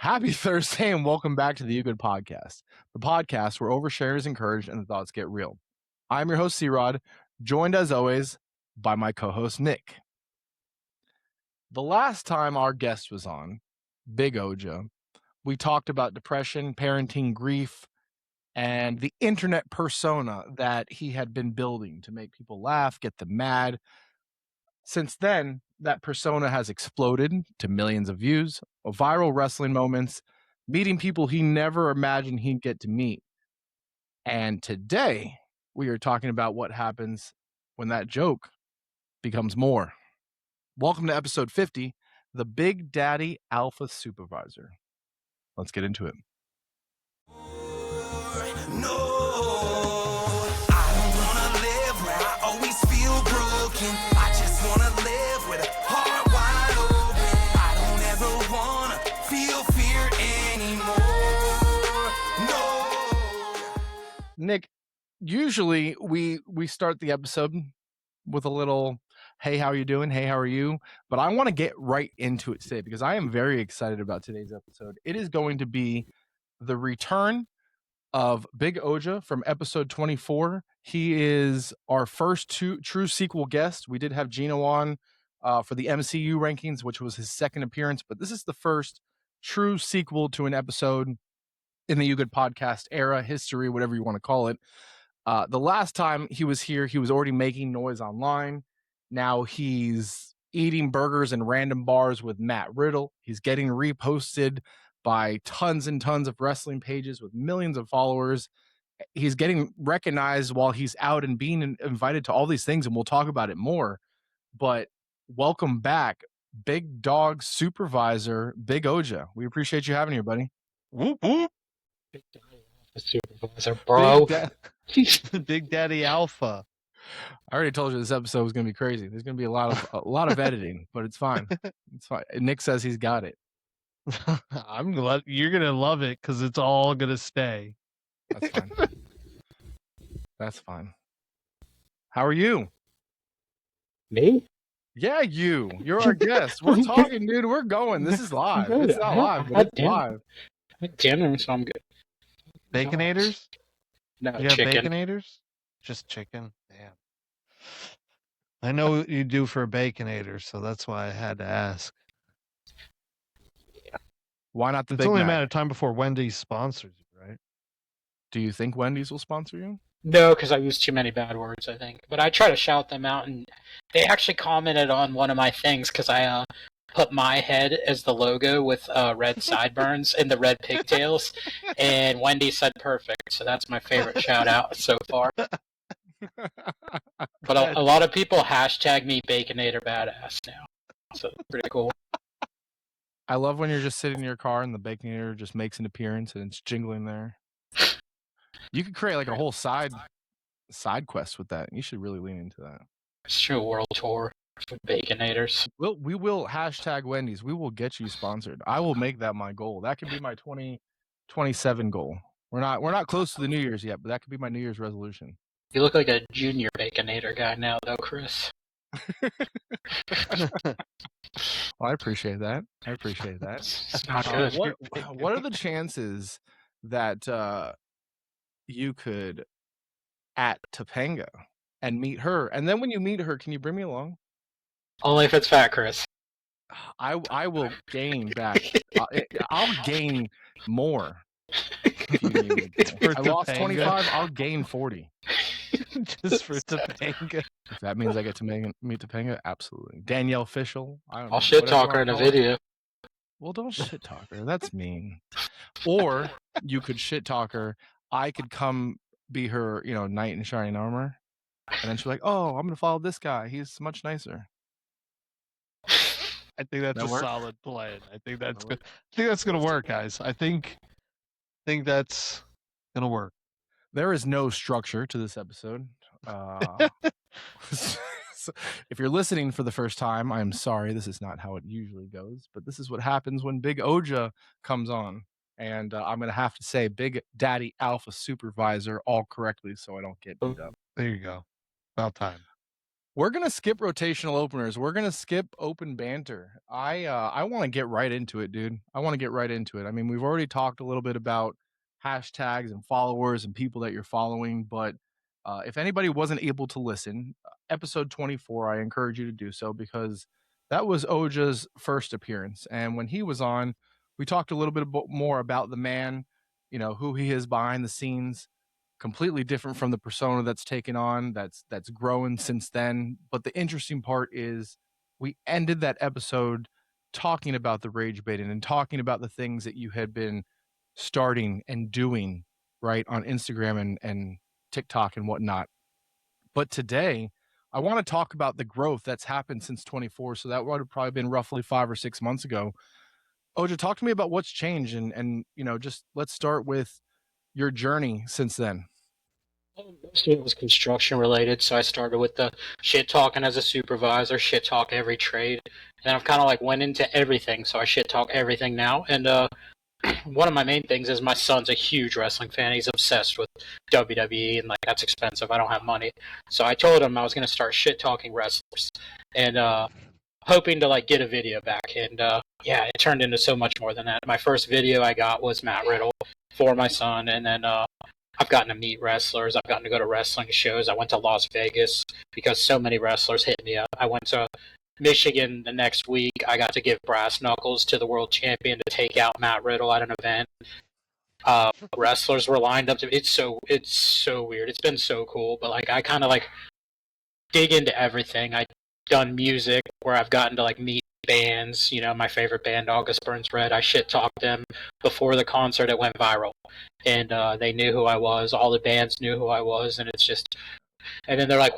Happy Thursday and welcome back to the You Good Podcast, the podcast where overshare is encouraged and the thoughts get real. I'm your host, C-Rod, joined as always by my co-host, Nick. The last time our guest was on, Big Oja, we talked about depression, parenting, grief, and the internet persona that he had been building to make people laugh, get them mad. Since then, that persona has exploded to millions of views, viral wrestling moments, meeting people he never imagined he'd get to meet. And today, we are talking about what happens when that joke becomes more. Welcome to episode 50, the Big Daddy Alpha Supervisor. Let's get into it. No, I don't wanna live where I always feel broken. I just wanna live with a heart wide open. I don't ever wanna feel fear anymore. No. Nick, usually we start the episode with a little, hey, how are you doing? Hey, how are you? But I want to get right into it today because I am very excited about today's episode. It is going to be the return of Big Oja from episode 24. He is our first true sequel guest. We did have Gino on for the MCU rankings, which was his second appearance, but this is the first true sequel to an episode in the You Good Podcast era, history, whatever you want to call it. The last time he was here, he was already making noise online. Now he's eating burgers in random bars with Matt Riddle. He's getting reposted by tons and tons of wrestling pages with millions of followers. He's getting recognized while he's out and being invited to all these things, and we'll talk about it more. But welcome back, Big Dog Supervisor, Big Oja. We appreciate you having here, buddy. Whoop whoop. Big Daddy Alpha Supervisor, bro. Big Daddy Alpha. I already told you this episode was going to be crazy. There's going to be a lot of editing, but it's fine. It's fine. Nick says he's got it. You're gonna love it because it's all gonna stay. That's fine. That's fine. How are you? Me? Yeah, you. You're our guest. We're talking, dude. We're going. This is live. It's not live, but it's live. I had dinner, so I'm good. Baconators? No, You have chicken. baconators? Just chicken. Damn. I know what you do for a baconator, so that's why I had to ask. Why not the It's Big only a Mac? matter of time before Wendy's sponsors you, right? Do you think Wendy's will sponsor you? No, because I use too many bad words, I think. But I try to shout them out, and they actually commented on one of my things because I put my head as the logo with red sideburns and the red pigtails, and Wendy said perfect. So that's my favorite shout out so far. But a lot of people hashtag me Baconator Badass now, so it's pretty cool. I love when you're just sitting in your car and the Baconator just makes an appearance and it's jingling there. You could create like a whole side quest with that. You should really lean into that. It's true world tour with Baconators. We will hashtag Wendy's. We will get you sponsored. I will make that my goal. That could be my 2027 goal. We're not close to the New Year's yet, but that could be my New Year's resolution. You look like a junior Baconator guy now, though, Chris. Well, I appreciate that. It's not good. What are the chances that you could at Topanga and meet her? And then when you meet her, can you bring me along? Only if it's fat, Chris. I will gain back. I'll gain more. If you need me to. I lost 25. I'll gain 40. Just for Topanga. If that means I get to meet Topanga, absolutely. Danielle Fishel. I'll shit talk her in a video. Well, don't shit talk her. That's mean. Or you could shit talk her. I could come be her, knight in shining armor. And then she's like, oh, I'm going to follow this guy. He's much nicer. I think that's That a work? solid plan. I think that's good. I think that's gonna work, guys. I think that's gonna work. There is no structure to this episode. So if you're listening for the first time, I'm sorry. This is not how it usually goes, but this is what happens when Big Oja comes on. And I'm going to have to say Big Daddy Alpha Supervisor all correctly so I don't get beat up. There you go. About time. We're gonna skip rotational openers. We're gonna skip open banter. I want to get right into it, dude. I want to get right into it. I mean, we've already talked a little bit about hashtags and followers and people that you're following, but if anybody wasn't able to listen, episode 24, I encourage you to do so because that was Oja's first appearance, and when he was on, we talked a little bit more about the man, who he is behind the scenes, completely different from the persona that's taken on, that's grown since then. But the interesting part is we ended that episode talking about the rage baiting and talking about the things that you had been starting and doing right on Instagram and TikTok and whatnot. But today I want to talk about the growth that's happened since 24. So that would have probably been roughly 5 or 6 months ago. Oja, talk to me about what's changed and just let's start with your journey since then. Most of it was construction related, so I started with the shit talking as a supervisor, shit talk every trade, and I've kind of like went into everything, so I shit talk everything now. And one of my main things is my son's a huge wrestling fan. He's obsessed with WWE, and like that's expensive. I don't have money, so I told him I was gonna start shit talking wrestlers, and hoping to like get a video back. And yeah, it turned into so much more than that. My first video I got was Matt Riddle for my son, and then I've gotten to meet wrestlers. I've gotten to go to wrestling shows. I went to Las Vegas because so many wrestlers hit me up. I went to Michigan the next week. I got to give brass knuckles to the world champion to take out Matt Riddle at an event. Wrestlers were lined up to. It's so weird. It's been so cool. But like I kind of like dig into everything. I've done music where I've gotten to like meet bands. My favorite band, August Burns Red. I shit talked them before the concert. It went viral, and they knew who I was. All the bands knew who I was, and it's just. And then they're like,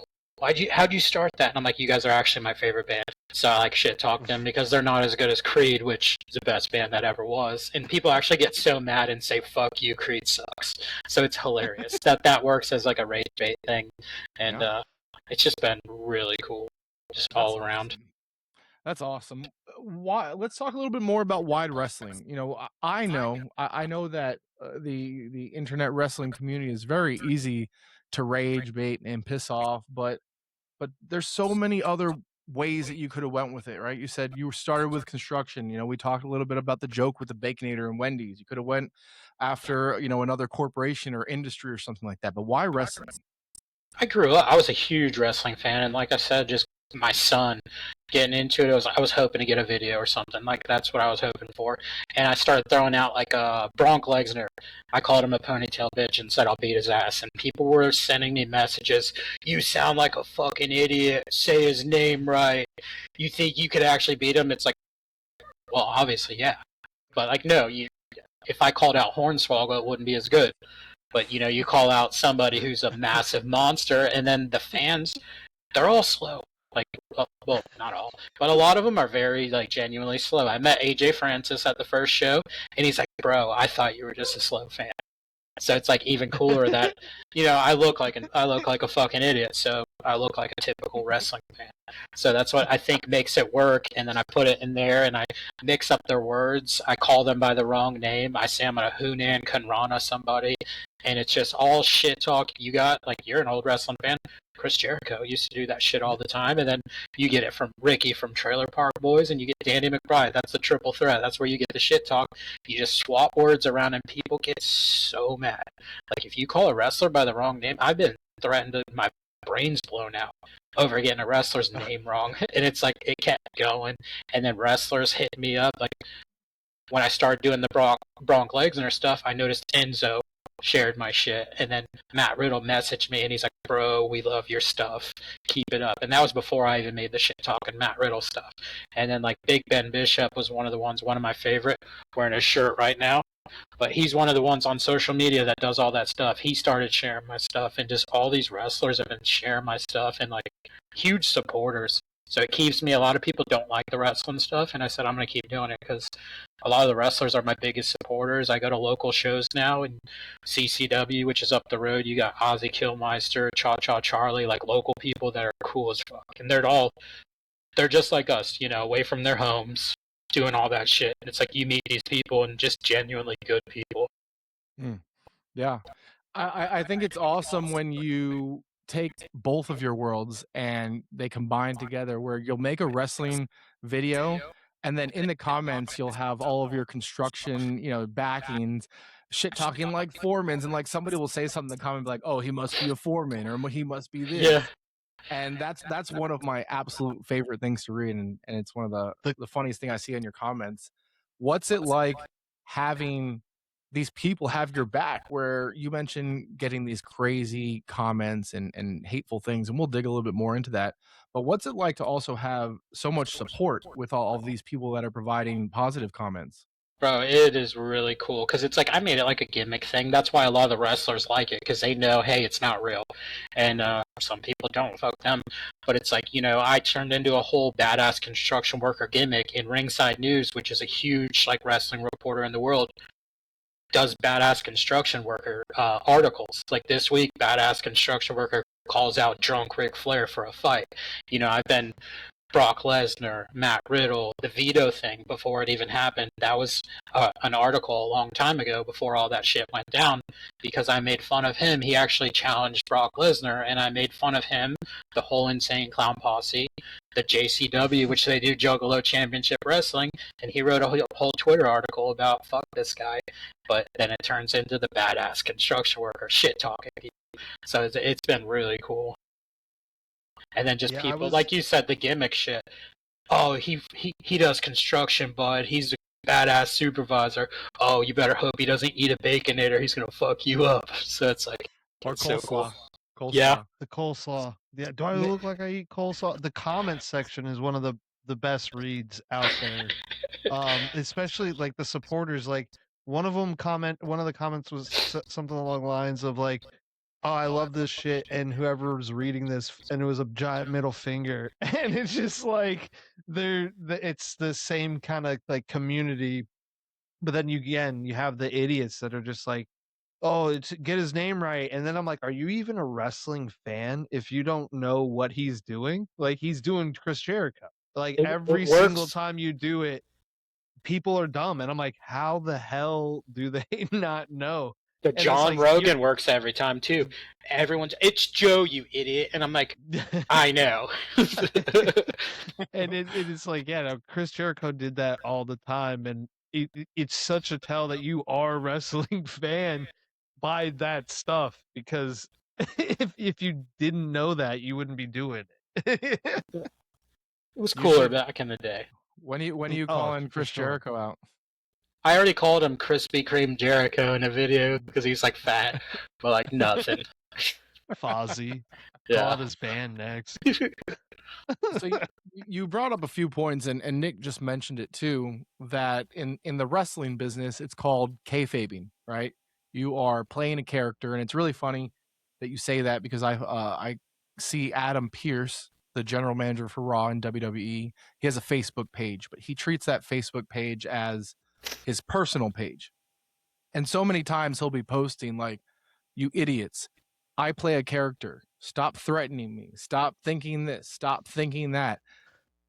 how'd you start that? And I'm like, you guys are actually my favorite band. So I like shit talk them because they're not as good as Creed, which is the best band that ever was. And people actually get so mad and say, fuck you, Creed sucks. So it's hilarious that works as like a rage bait thing. And it's just been really cool, just all around. Awesome. That's awesome. Why? Let's talk a little bit more about wide wrestling. I know that the internet wrestling community is very easy to rage bait and piss off, but there's so many other ways that you could have went with it, right? You said you started with construction. We talked a little bit about the joke with the Baconator and Wendy's. You could have went after another corporation or industry or something like that. But why wrestling? I grew up. I was a huge wrestling fan, and like I said, just my son getting into it. I was hoping to get a video or something. Like that's what I was hoping for. And I started throwing out like Bronk Lesnar. I called him a ponytail bitch and said I'll beat his ass. And people were sending me messages. You sound like a fucking idiot. Say his name right. You think you could actually beat him? It's like, well, obviously, yeah. But like, no. If I called out Hornswoggle, it wouldn't be as good. But you call out somebody who's a massive monster, and then the fans, they're all slow. Like, well, not all, but a lot of them are very like genuinely slow. I met AJ Francis at the first show, and he's like, "Bro, I thought you were just a slow fan." So it's like even cooler that I look like a fucking idiot. So I look like a typical wrestling fan. So that's what I think makes it work. And then I put it in there and I mix up their words. I call them by the wrong name. I say I'm gonna Hunan Kanrana somebody, and it's just all shit talk. You got like you're an old wrestling fan. Chris Jericho used to do that shit all the time, and then you get it from Ricky from Trailer Park Boys, and you get Danny McBride. That's the triple threat. That's where you get the shit talk. You just swap words around, and people get so mad. Like if you call a wrestler by the wrong name, I've been threatened to my brain's blown out over getting a wrestler's name wrong, and it's like it kept going. And then wrestlers hit me up. Like when I started doing the Bronk Lesnar stuff, I noticed Enzo shared my shit, and then Matt Riddle messaged me and he's like, bro, we love your stuff, keep it up. And that was before I even made the shit talking Matt Riddle stuff. And then like Big Ben Bishop was one of my favorite, wearing his shirt right now, but he's one of the ones on social media that does all that stuff. He started sharing my stuff, and just all these wrestlers have been sharing my stuff, and like huge supporters. So it keeps me. A lot of people don't like the wrestling stuff, and I said I'm going to keep doing it because a lot of the wrestlers are my biggest supporters. I go to local shows now in CCW, which is up the road. You got Ozzy Killmeister, Cha Cha Charlie, like local people that are cool as fuck, and they're just like us, away from their homes, doing all that shit. And it's like you meet these people and just genuinely good people. Yeah, I think it's awesome when you take both of your worlds and they combine together, where you'll make a wrestling video, and then in the comments you'll have all of your construction, backings, shit talking like foremans, and like somebody will say something in the comment like, oh, he must be a foreman, or he must be this. Yeah. And that's one of my absolute favorite things to read, and it's one of the funniest thing I see in your comments. What's it like having these people have your back, where you mentioned getting these crazy comments and hateful things, and we'll dig a little bit more into that. But what's it like to also have so much support with all of these people that are providing positive comments? Bro, it is really cool because it's like I made it like a gimmick thing. That's why a lot of the wrestlers like it, because they know, hey, it's not real. And some people don't, fuck them. But it's like, I turned into a whole badass construction worker gimmick in Ringside News, which is a huge like wrestling reporter in the world, does badass construction worker articles. Like this week, badass construction worker calls out drunk Ric Flair for a fight. I've been Brock Lesnar, Matt Riddle, the Vito thing before it even happened. That was an article a long time ago before all that shit went down, because I made fun of him. He actually challenged Brock Lesnar, and I made fun of him, the whole Insane Clown Posse, the JCW, which they do Juggalo Championship Wrestling, and he wrote a whole Twitter article about fuck this guy. But then it turns into the badass construction worker shit talking people. So it's been really cool. And then just people, like you said, the gimmick shit. Oh, he does construction, bud. He's a badass supervisor. Oh, you better hope he doesn't eat a Baconator. He's gonna fuck you up. So it's like, Or it's so cool. Coleslaw. Yeah. The coleslaw. Yeah. Do I look like I eat coleslaw? The comments section is one of the best reads out there. Especially like the supporters. Like one of the comments was something along the lines of like, oh, I love this shit, and whoever was reading this, and it was a giant middle finger, and it's just like it's the same kind of like community, but then you have the idiots that are just like, oh, get his name right, and then I'm like, are you even a wrestling fan if you don't know what he's doing? Like he's doing Chris Jericho, like every single time you do it, people are dumb, and I'm like, how the hell do they not know? The John Rogan works every time too. It's Joe, you idiot, and I'm like, I know. And it's like, yeah, no, Chris Jericho did that all the time, and it's such a tell that you are a wrestling fan by that stuff, because if you didn't know that, you wouldn't be doing it. It was cooler back in the day. When are you calling Chris Jericho out? I already called him Krispy Kreme Jericho in a video because he's like fat, but like nothing. Fozzy. Yeah. Call out his band next. So you brought up a few points, and Nick just mentioned it too, that in the wrestling business, it's called kayfabing, right? You are playing a character, and it's really funny that you say that, because I see Adam Pearce, the general manager for Raw in WWE. He has a Facebook page, but he treats that Facebook page as his personal page. And so many times he'll be posting like, you idiots, I play a character. Stop threatening me. Stop thinking this. Stop thinking that.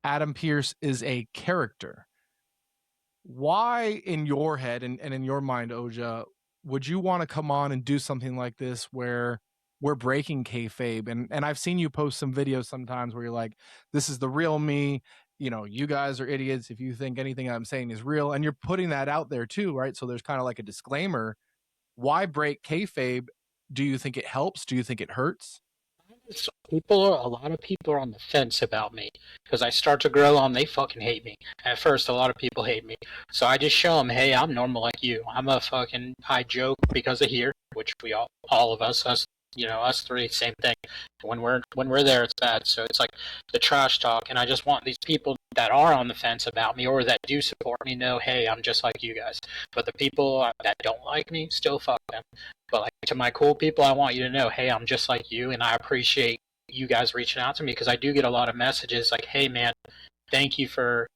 Adam Pearce is a character. Why in your head and in your mind, Oja, would you want to come on and do something like this where we're breaking kayfabe? And I've seen you post some videos sometimes where you're like, this is the real me. You guys are idiots if you think anything I'm saying is real, and you're putting that out there too, right? So there's kind of like a disclaimer. Why break kayfabe? Do you think it helps? Do you think it hurts? A lot of people are on the fence about me because I start to grow on. They fucking hate me. At first, a lot of people hate me, so I just show them, hey, I'm normal like you. I joke because of here, which we all of us us three, same thing. When we're there, it's bad. So it's like the trash talk, and I just want these people that are on the fence about me or that do support me know, hey, I'm just like you guys. But the people that don't like me, still fuck them. But like to my cool people, I want you to know, hey, I'm just like you, and I appreciate you guys reaching out to me, because I do get a lot of messages like, hey man, thank you for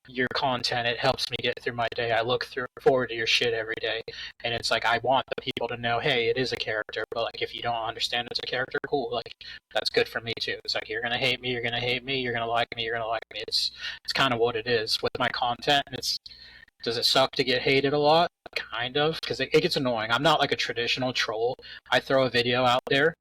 your content. It helps me get through my day. I look forward to your shit every day. And it's like, I want the people to know, hey, it is a character, but like if you don't understand it's a character, cool, like that's good for me too. It's like, you're gonna hate me, you're gonna hate me, you're gonna like me, you're gonna like me. It's kind of what it is with my content. And does it suck to get hated a lot? Kind of, because it gets annoying. I'm not like a traditional troll. I throw a video out there,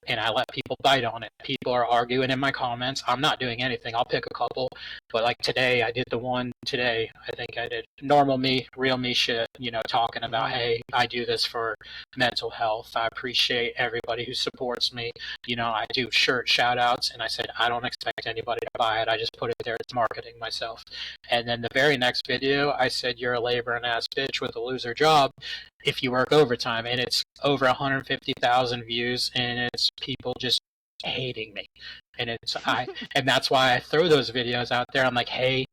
and I let people bite on it. People are arguing in my comments. I'm not doing anything. I'll pick a couple. But like today, I did the one today. I think I did normal me, real me shit, talking about, hey, I do this for mental health. I appreciate everybody who supports me. I do shirt shout outs, and I said, I don't expect anybody to buy it. I just put it there. It's marketing myself. And then the very next video, I said, you're a laboring ass bitch with a loser job if you work overtime, and it's over 150,000 views, and it's people just hating me, and and that's why I throw those videos out there. I'm like, hey,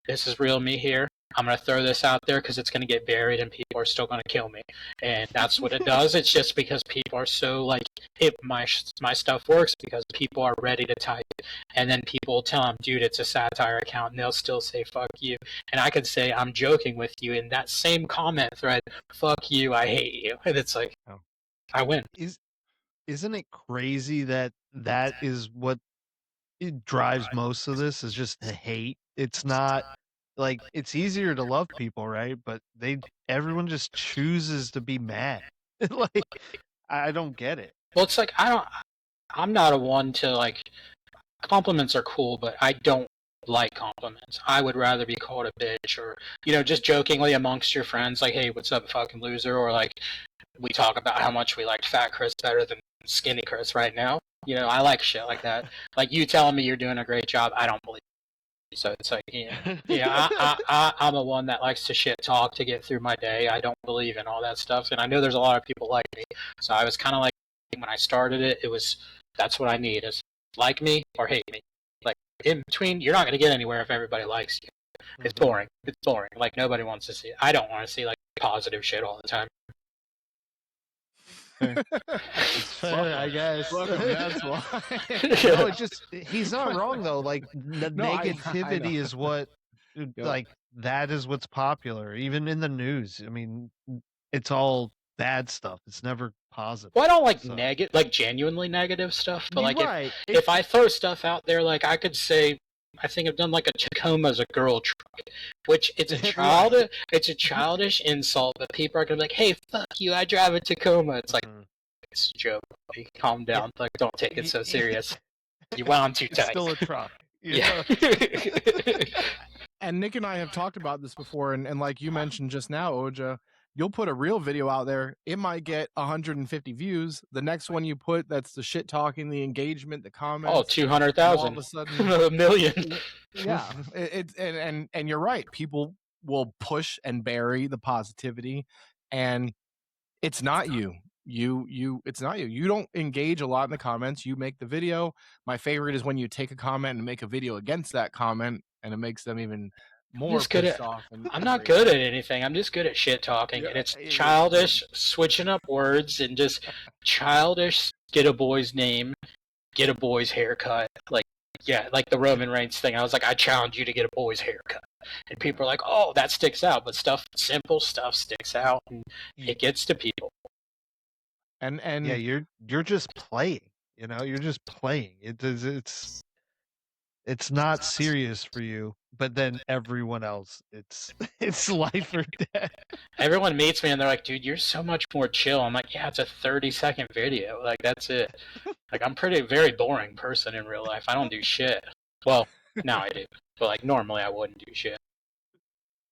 this is real me here. I'm gonna throw this out there because it's gonna get buried, and people are still gonna kill me, and that's what it does. It's just because people are so like, my stuff works because people are ready to type, and then people will tell them, dude, it's a satire account, and they'll still say fuck you, and I could say I'm joking with you in that same comment thread, fuck you, I hate you, and it's like, I win. Isn't it crazy that is what it drives most of this, is just the hate? It's not like, it's easier to love people, right? But everyone just chooses to be mad. Like, I don't get it. Well, it's like, I'm not a one to like, compliments are cool, but I don't like compliments. I would rather be called a bitch, or just jokingly amongst your friends, like, hey, what's up, fucking loser, or like, we talk about how much we liked Fat Chris better than Skinny Chris right now. I like shit like that. Like, you telling me you're doing a great job, I don't believe you. So it's like, I'm a one that likes to shit talk to get through my day. I don't believe in all that stuff, and I know there's a lot of people like me. So I was kind of like, when I started it, that's what I need, is like me or hate me. Like, in between, you're not going to get anywhere if everybody likes you. It's boring. It's boring. Like, nobody wants to see it. I don't want to see like positive shit all the time. I guess. That's why. No, it just, he's not wrong though. Like, the negativity is what, like, that is what's popular, even in the news. I mean, it's all bad stuff. It's never positive. Well, I don't like like genuinely negative stuff, but like, if I throw stuff out there, like, I could say, I think I've done like a Tacoma's a girl truck, which it's a childish insult, but people are gonna be like, hey, fuck you, I drive a Tacoma. It's like, it's a joke. Like, calm down. Like, don't take it so serious. You went on too tight. It's still a truck. Yeah. And Nick and I have talked about this before, and like you mentioned just now, Oja, you'll put a real video out there, it might get 150 views. The next one you put, that's the shit talking, the engagement, the comments. Oh, 200,000. All of a sudden, a million. Yeah, and you're right. People will push and bury the positivity, and it's not you. It's not you. You don't engage a lot in the comments. You make the video. My favorite is when you take a comment and make a video against that comment, and it makes them even more pissed off. I'm not good at anything. I'm just good at shit talking, and it's childish, switching up words, and just childish. Get a boy's name, get a boy's haircut. Like, yeah, like the Roman Reigns thing. I was like, I challenge you to get a boy's haircut, and people are like, oh, that sticks out. But simple stuff sticks out, and it gets to people. And yeah, you're just playing. You're just playing. It's not serious for you, but then everyone else, it's life or death. Everyone meets me and they're like, dude, you're so much more chill. I'm like, yeah, it's a 30-second video. Like, that's it. Like, I'm very boring person in real life. I don't do shit. Well, now I do. But like, normally I wouldn't do shit.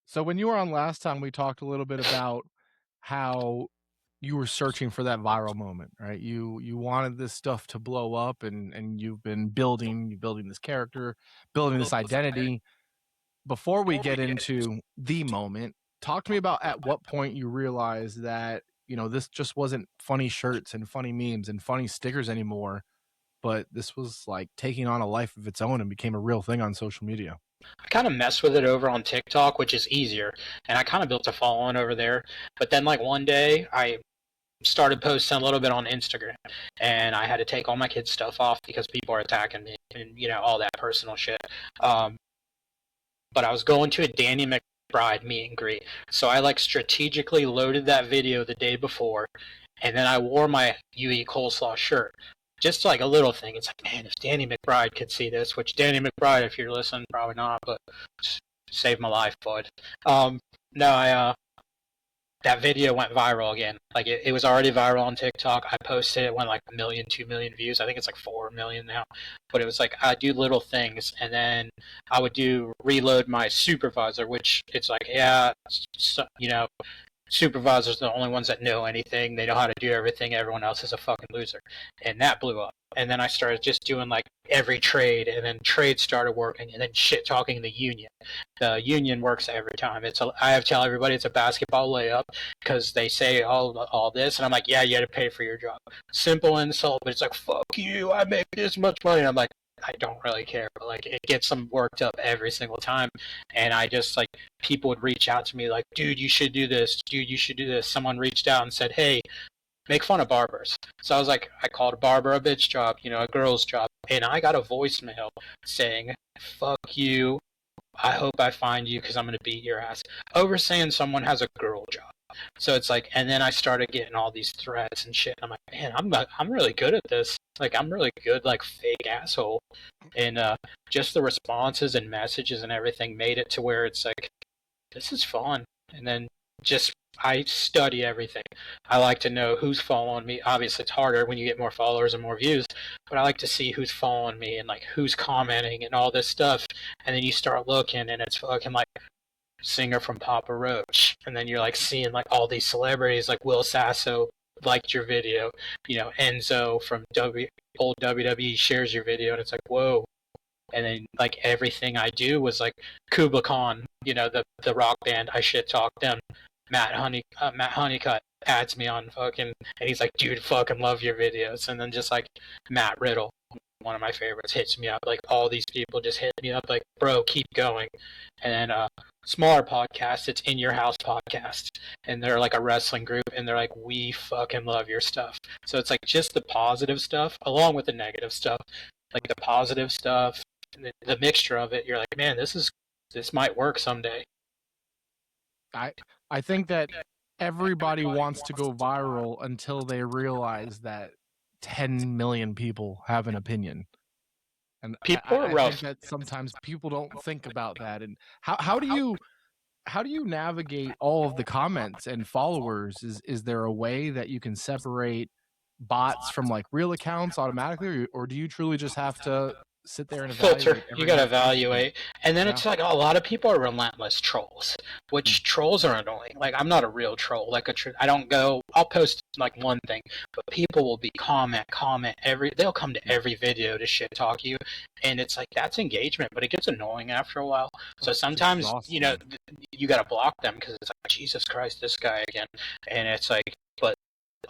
So when you were on last time, we talked a little bit about how you were searching for that viral moment, right? You wanted this stuff to blow up, and you've been building this character, building this identity. Before we get into the moment, talk to me about at what point you realized that, this just wasn't funny shirts and funny memes and funny stickers anymore, but this was like taking on a life of its own and became a real thing on social media. I kind of messed with it over on TikTok, which is easier, and I kind of built a following over there. But then, like, one day, I started posting a little bit on Instagram, and I had to take all my kids' stuff off because people are attacking me and, all that personal shit. But I was going to a Danny McBride meet and greet, so I, like, strategically loaded that video the day before, and then I wore my UE Coleslaw shirt. Just like a little thing. It's like, man, if Danny McBride could see this, which Danny McBride, if you're listening, probably not, but saved my life, bud. No, that video went viral again. Like it was already viral on TikTok. I posted it, went like 1 million, 2 million views. I think it's like 4 million now. But it was like I do little things, and then I would do reload my supervisor, which it's like, yeah, so, you know, supervisors are the only ones that know anything. They know how to do everything. Everyone else is a fucking loser. And that blew up. And then I started just doing like every trade, and then trade started working, and then shit talking the union. The union works every time. I have to tell everybody it's a basketball layup because they say all this, and I'm like, yeah, you had to pay for your job. Simple insult, but it's like, fuck you, I make this much money. And I'm like, I don't really care, but like it gets them worked up every single time. And I just like, people would reach out to me like, dude, you should do this. Dude, you should do this. Someone reached out and said, hey, make fun of barbers. So I was like, I called a barber a bitch job, you know, a girl's job. And I got a voicemail saying, fuck you. I hope I find you because I'm going to beat your ass. Over saying someone has a girl job. So it's like, and then I started getting all these threats and shit. I'm like, man, I'm really good at this. Like, I'm really good, like, fake asshole. And just the responses and messages and everything made it to where it's like, this is fun. And then just, I study everything. I like to know who's following me. Obviously, it's harder when you get more followers and more views, but I like to see who's following me and, like, who's commenting and all this stuff. And then you start looking, and it's fucking, like, singer from Papa Roach, and then you're like seeing like all these celebrities like Will Sasso liked your video, you know, Enzo from old WWE shares your video, and it's like, whoa. And then like everything I do was like Kublai Khan, you know, the rock band, I shit talk them. Matt Honeycutt adds me on fucking, and he's like, dude, fucking love your videos. And then just like Matt Riddle, one of my favorites, hits me up. Like all these people just hit me up like, bro, keep going. And then smaller podcast, it's In Your House podcast, and they're like a wrestling group, and they're like, we fucking love your stuff. So it's like just the positive stuff along with the negative stuff. Like the positive stuff, the mixture of it, you're like, man, this might work someday. I think that everybody wants to go viral until they realize that 10 million people have an opinion. And people are I rough. think that sometimes people don't think about that. And how do you navigate all of the comments and followers? Is there a way that you can separate bots from like real accounts automatically, or do you truly just have to sit there and Filter. You gotta evaluate. And then it's like a lot of people are relentless trolls, which trolls are annoying. Like I'm not a real troll. Like I don't go. I'll post like one thing, but people will be comment they'll come to every video to shit talk you, and it's like that's engagement, but it gets annoying after a while. So sometimes you know you gotta block them because it's like Jesus Christ, this guy again, and it's like, but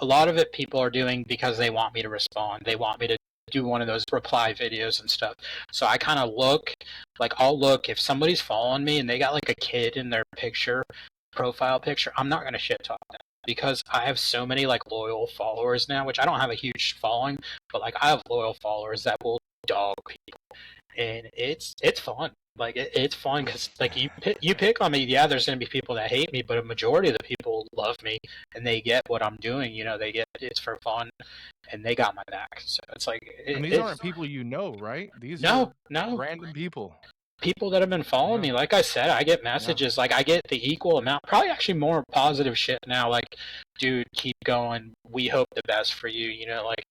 a lot of it people are doing because they want me to respond. They want me to do one of those reply videos and stuff. So I kind of look, like I'll look if somebody's following me and they got like a kid in their profile picture, I'm not going to shit talk them because I have so many like loyal followers now, which I don't have a huge following, but like I have loyal followers that will dog people, and it's fun. Like it's fun because like you pick on me, yeah. There's gonna be people that hate me, but a majority of the people love me and they get what I'm doing. You know, they get it's for fun, and they got my back. So it's like and these aren't people you know, right? These are random people. People that have been following me. Like I said, I get messages. Like I get the equal amount, probably actually more positive shit now. Like, dude, keep going. We hope the best for you. You know, like.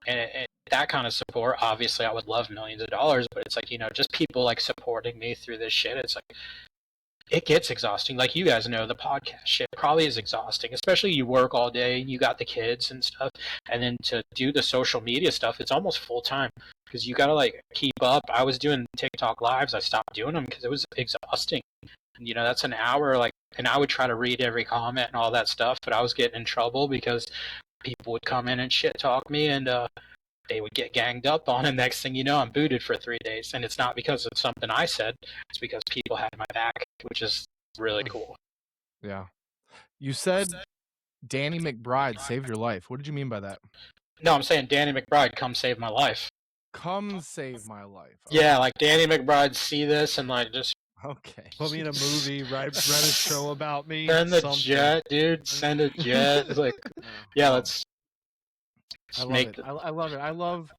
And that kind of support, obviously I would love millions of dollars, but it's like, you know, just people like supporting me through this shit. It's like, it gets exhausting. Like you guys know, the podcast shit probably is exhausting, especially you work all day, you got the kids and stuff, and then to do the social media stuff, it's almost full time because you got to like keep up. I was doing TikTok lives. I stopped doing them because it was exhausting. You know, that's an hour, like, and I would try to read every comment and all that stuff, but I was getting in trouble because people would come in and shit talk me, and they would get ganged up on, and next thing you know, I'm booted for 3 days. And it's not because of something I said, it's because people had my back, which is really cool. Yeah. You said Danny McBride saved your life. What did you mean by that? No, I'm saying Danny McBride, come save my life. Come save my life. Okay. Yeah, like Danny McBride see this and like just okay. Put me in a movie, write a show about me. Send the jet, dude. Send a jet. It's like, yeah, let's I love it. I love it. I love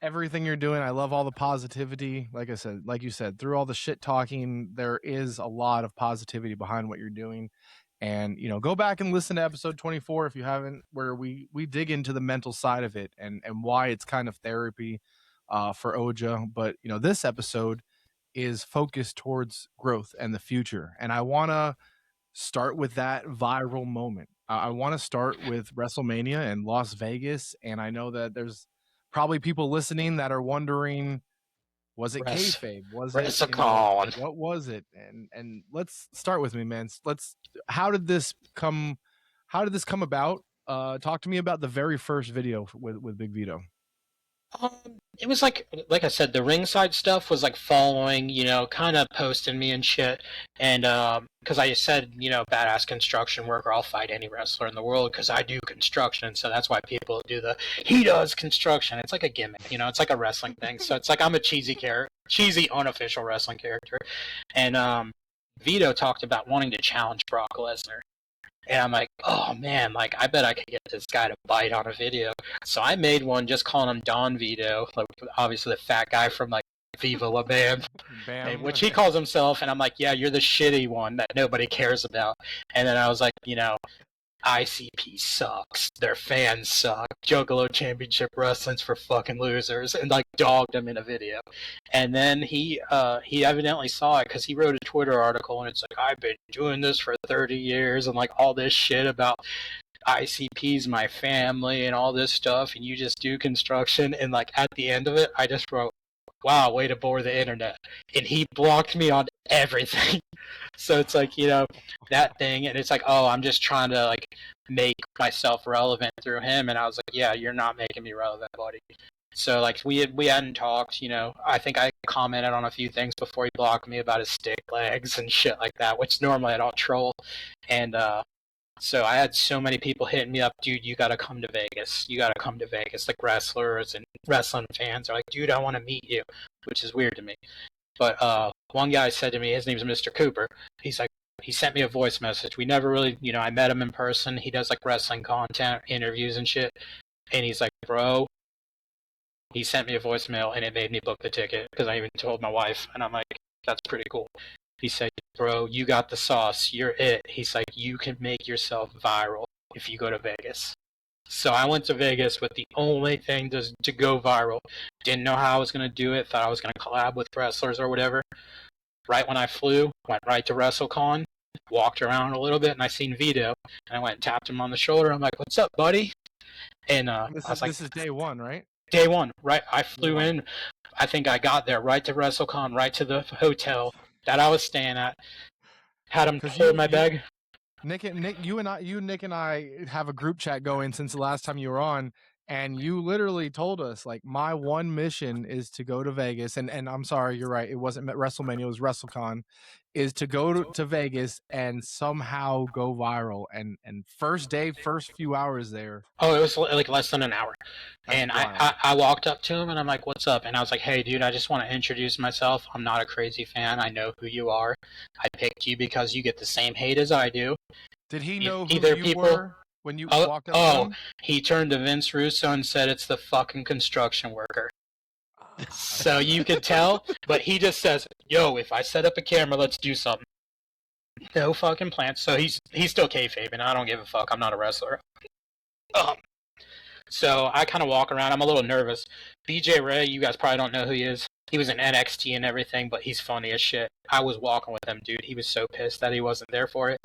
everything you're doing. I love all the positivity. Like I said, like you said, through all the shit talking, there is a lot of positivity behind what you're doing. And go back and listen to episode 24 if you haven't, where we dig into the mental side of it and why it's kind of therapy for Oja. But this episode is focused towards growth and the future, and I want to start with that viral moment. I want to start with WrestleMania in Las Vegas, and I know that there's probably people listening that are wondering, was it kayfabe? Was it WrestleCon? what was it? And let's start with me, man. How did this come? How did this come about? Talk to me about the very first video with Big Vito. It was like I said, the ringside stuff was like following, kind of posting me and shit. And because I said, badass construction worker, I'll fight any wrestler in the world because I do construction. So that's why people do he does construction. It's like a gimmick, it's like a wrestling thing. So it's like I'm a cheesy unofficial wrestling character. And Vito talked about wanting to challenge Brock Lesnar. And I'm like, oh man, I bet I could get this guy to bite on a video. So I made one just calling him Don Vito, obviously the fat guy from Viva La Bam, which he calls himself. And I'm like, yeah, you're the shitty one that nobody cares about. And then I was like, ICP sucks. Their fans suck. Juggalo Championship Wrestling's for fucking losers, and dogged him in a video. And then he evidently saw it because he wrote a Twitter article, and it's like, I've been doing this for 30 years, and all this shit about ICP's my family and all this stuff, and you just do construction. And at the end of it, I just wrote, wow, way to bore the internet. And he blocked me on everything. So it's that thing, and it's oh, I'm just trying to make myself relevant through him. And I was like, yeah, you're not making me relevant, buddy. So we hadn't talked, I think I commented on a few things before he blocked me about his stick legs and shit like that, which normally I don't troll. And so I had so many people hitting me up, dude, you gotta come to Vegas. You gotta come to Vegas. Wrestlers and wrestling fans are like, dude, I want to meet you, which is weird to me. But one guy said to me, his name's Mr. Cooper. He's like, he sent me a voice message. We never really, I met him in person. He does wrestling content, interviews and shit. And he's like, bro, he sent me a voicemail and it made me book the ticket because I even told my wife. And I'm like, that's pretty cool. He said, bro, you got the sauce. You're it. He's like, you can make yourself viral if you go to Vegas. So I went to Vegas with the only thing to go viral. Didn't know how I was going to do it. Thought I was going to collab with wrestlers or whatever. Right when I flew, went right to WrestleCon, walked around a little bit, and I seen Vito. And I went and tapped him on the shoulder. I'm like, what's up, buddy? And this is day one, right? Day one, right? I flew in. I think I got there right to WrestleCon, right to the hotel that I was staying at. Had him hold my bag. Nick, you and I have a group chat going since the last time you were on, and you literally told us my one mission is to go to Vegas, and I'm sorry, you're right, it wasn't WrestleMania, it was WrestleCon, is to go to Vegas and somehow go viral. And first day, first few hours there. Oh, it was less than an hour. And I walked up to him and I'm like, what's up? And I was like, hey, dude, I just want to introduce myself. I'm not a crazy fan. I know who you are. I picked you because you get the same hate as I do. Did he know who you were when you walked up to him? He turned to Vince Russo and said, it's the fucking construction worker. So you could tell, but he just says, yo, if I set up a camera, let's do something. No fucking plans. So he's still kayfabing. I don't give a fuck. I'm not a wrestler. So I kind of walk around. I'm a little nervous. BJ Ray, you guys probably don't know who he is. He was in NXT and everything, but he's funny as shit. I was walking with him, dude. He was so pissed that he wasn't there for it.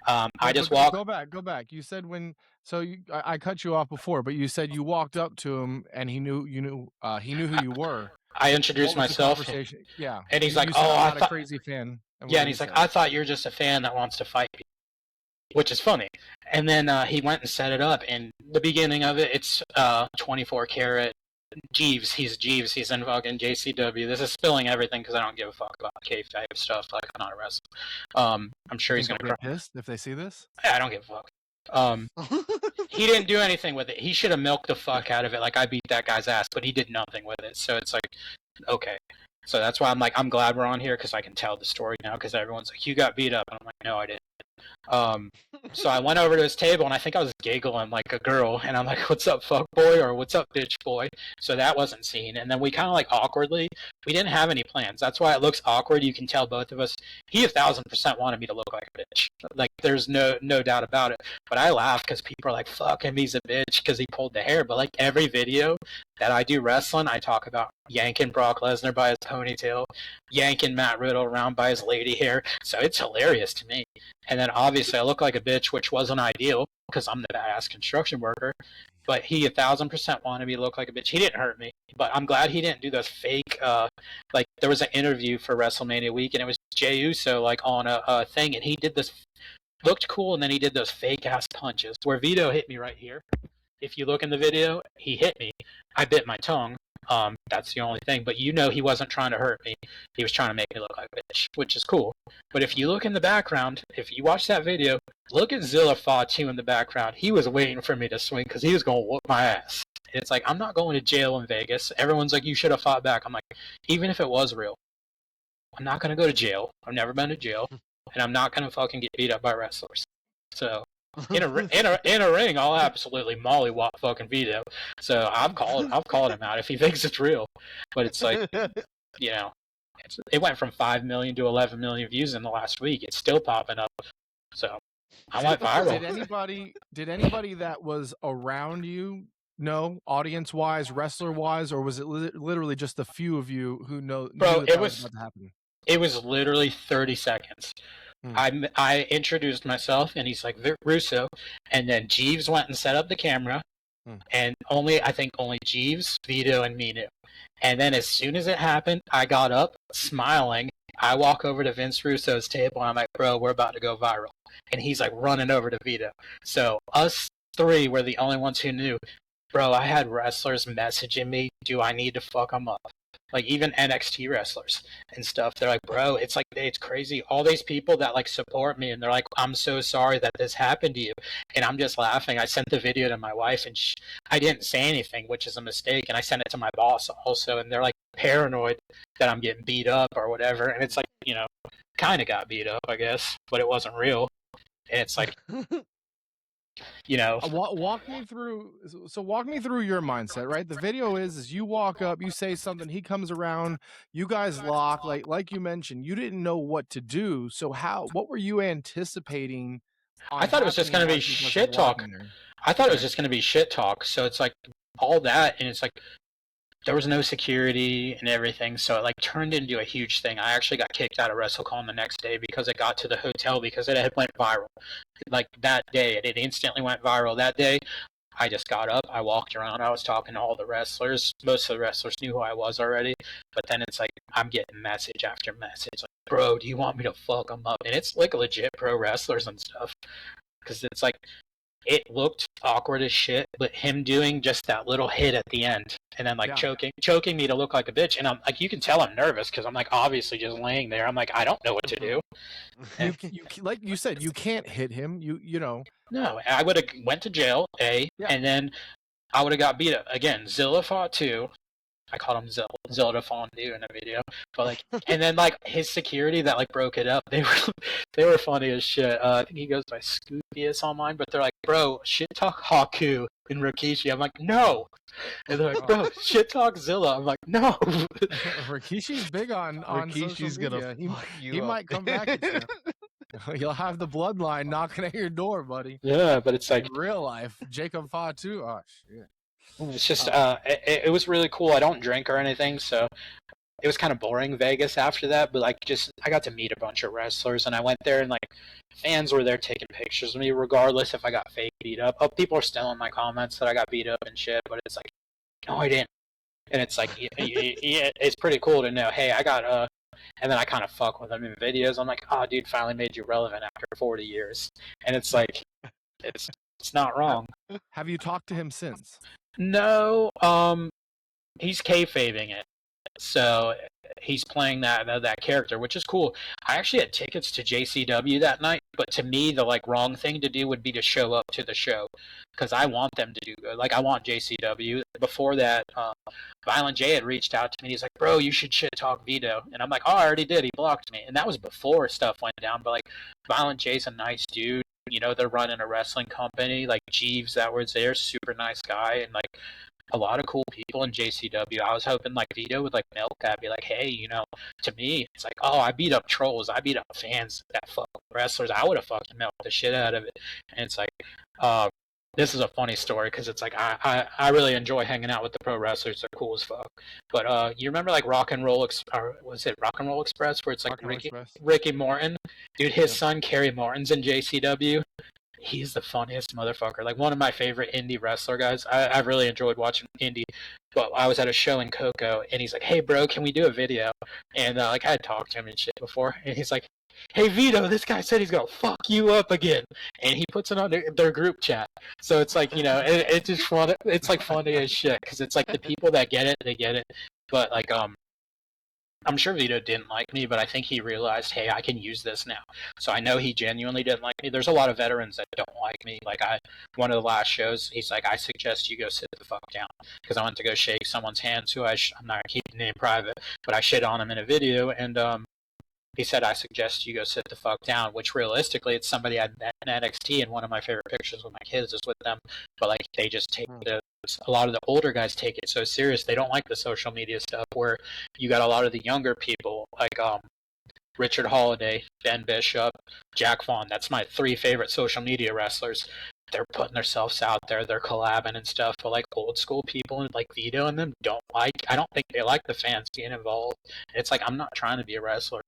I just walked. Go back. You said I cut you off before, but you said you walked up to him and he knew who you were. I introduced myself. Yeah. And he's like, I'm not a crazy fan. Yeah, and he's like, I thought you're just a fan that wants to fight people. Which is funny. And then he went and set it up. And the beginning of it, it's 24 karat Jeeves. He's Jeeves. He's in fucking JCW. This is spilling everything because I don't give a fuck about kayfabe stuff. I'm not a wrestler. I'm sure he's going to get pissed if they see this. I don't give a fuck. He didn't do anything with it. He should have milked the fuck out of it. I beat that guy's ass, but he did nothing with it. So it's okay. So that's why I'm glad we're on here because I can tell the story now because everyone's like, you got beat up. And I'm like, no, I didn't. So I went over to his table, and I think I was giggling like a girl, and I'm like, "What's up, fuck boy?" or "What's up, bitch boy?" So that wasn't seen, and then we kind of like awkwardly. We didn't have any plans. That's why it looks awkward. You can tell both of us. He 1,000% wanted me to look like a bitch. Like there's no doubt about it. But I laugh because people are like, "Fuck him, he's a bitch," because he pulled the hair. But like every video that I do wrestling, I talk about yanking Brock Lesnar by his ponytail, yanking Matt Riddle around by his lady hair. So it's hilarious to me. And then obviously I look like a bitch, which wasn't ideal because I'm the badass construction worker. But he 1,000% wanted me to look like a bitch. He didn't hurt me, but I'm glad he didn't do those fake. Like there was an interview for WrestleMania week, and it was Jey Uso like on a thing, and he did this, looked cool, and then he did those fake ass punches where Vito hit me right here. If you look in the video, he hit me. I bit my tongue. That's the only thing. But you know he wasn't trying to hurt me. He was trying to make me look like a bitch, which is cool. But if you look in the background, if you watch that video, look at Zilla Fatu in the background. He was waiting for me to swing because he was going to whoop my ass. And it's like, I'm not going to jail in Vegas. Everyone's like, you should have fought back. I'm like, even if it was real, I'm not going to go to jail. I've never been to jail. And I'm not going to fucking get beat up by wrestlers. So in a ring, I'll absolutely mollywop fucking Vito. So I've called him out if he thinks it's real. But it's like, you know, it went from 5 million to 11 million views in the last week. It's still popping up. So I went viral. Did anybody that was around you know, audience wise, wrestler wise, or was it literally just a few of you who knew that was about to happen? It was literally 30 seconds. I introduced myself, and he's like, Russo, and then Jeeves went and set up the camera, and I think only Jeeves, Vito, and me knew. And then as soon as it happened, I got up, smiling. I walk over to Vince Russo's table, and I'm like, bro, we're about to go viral. And he's like running over to Vito. So us three were the only ones who knew. Bro, I had wrestlers messaging me, do I need to fuck them up? Like even NXT wrestlers and stuff. They're like, bro, it's like, it's crazy. All these people that like support me, and they're like, I'm so sorry that this happened to you. And I'm just laughing. I sent the video to my wife, and I didn't say anything, which is a mistake. And I sent it to my boss also, and they're like paranoid that I'm getting beat up or whatever. And it's like, you know, kind of got beat up, I guess, but it wasn't real. And it's like, you know, walk me through your mindset, right? The video is you walk up, you say something, he comes around, you guys lock, like you mentioned, you didn't know what to do. So what were you anticipating? I thought it was just going to be shit talk. I thought it was just going to be shit talk. So it's like all that, and it's like there was no security and everything, so it like turned into a huge thing. I actually got kicked out of WrestleCon the next day because it got to the hotel because it had went viral. Like that day, it instantly went viral. That day, I just got up, I walked around, I was talking to all the wrestlers. Most of the wrestlers knew who I was already, but then it's like I'm getting message after message, like, bro, do you want me to fuck them up? And it's like legit pro wrestlers and stuff, because it's like, it looked awkward as shit, but him doing just that little hit at the end and then like choking me to look like a bitch, and I'm like, you can tell I'm nervous because I'm like obviously just laying there. I'm like, I don't know what to do. And you like you said, you can't hit him. You know. No, I would have went to jail, and then I would have got beat up again. Zilla fought too. I called him Zelda Fondue in a video, but like, and then like his security that like broke it up, they were funny as shit. I think he goes by Scoopius online, but they're like, bro, shit talk Haku and Rikishi. I'm like, no, and they're like, bro, shit talk Zilla. I'm like, no. Rikishi's big on Rikishi's social media. He might come back at you. You'll have the bloodline knocking at your door, buddy. Yeah, but it's like in real life, Jacob Fatu. Oh shit. It's just, it was really cool. I don't drink or anything, so it was kind of boring Vegas after that, but like I got to meet a bunch of wrestlers, and I went there, and like fans were there taking pictures of me regardless if I got fake beat up. Oh, people are still in my comments that I got beat up and shit, but it's like, no, I didn't. And it's like, yeah, it's pretty cool to know, hey, I got, and then I kind of fuck with them in videos. I'm like, oh, dude, finally made you relevant after 40 years. And it's like, it's not wrong. Have you talked to him since? No, he's kayfabing it. So he's playing that character, which is cool. I actually had tickets to JCW that night, but to me, the like wrong thing to do would be to show up to the show because I want them to do good. Like I want JCW. Before that, Violent J had reached out to me. He's like, "Bro, you should shit talk Vito," and I'm like, "Oh, I already did. He blocked me," and that was before stuff went down. But like, Violent J's a nice dude. You know, they're running a wrestling company. Like Jeeves, that was there, super nice guy, and like a lot of cool people in JCW. I was hoping like Vito would like milk that, be like, hey, you know, to me, it's like, oh, I beat up trolls, I beat up fans that fuck wrestlers. I would have fucking milked the shit out of it. And it's like, this is a funny story because it's like I really enjoy hanging out with the pro wrestlers. They're cool as fuck. But you remember like Rock and Roll or was it Rock and Roll Express where it's like Ricky Morton, dude, his son Kerry Morton's in JCW. He's the funniest motherfucker. Like one of my favorite indie wrestler guys. I really enjoyed watching indie. But I was at a show in Cocoa, and he's like, "Hey, bro, can we do a video?" And like I had talked to him and shit before, and he's like, "Hey, Vito, this guy said he's gonna fuck you up again," and he puts it on their group chat. So it's like, you know, it's just fun. It's like funny as shit because it's like the people that get it, they get it. But like I'm sure Vito didn't like me, but I think he realized, hey, I can use this now. So I know he genuinely didn't like me. There's a lot of veterans that don't like me. Like one of the last shows, he's like, I suggest you go sit the fuck down because I went to go shake someone's hand who I'm not keeping the name private, but I shit on him in a video, and he said, I suggest you go sit the fuck down, which realistically, it's somebody I met in NXT, and one of my favorite pictures with my kids is with them. But like, they just take a lot of the older guys take it so serious. They don't like the social media stuff where you got a lot of the younger people, like Richard Holiday, Ben Bishop, Jack Vaughn. That's my 3 favorite social media wrestlers. They're putting themselves out there, they're collabing and stuff, but like old school people like Vito and them I don't think they like the fans being involved. It's like, I'm not trying to be a wrestler.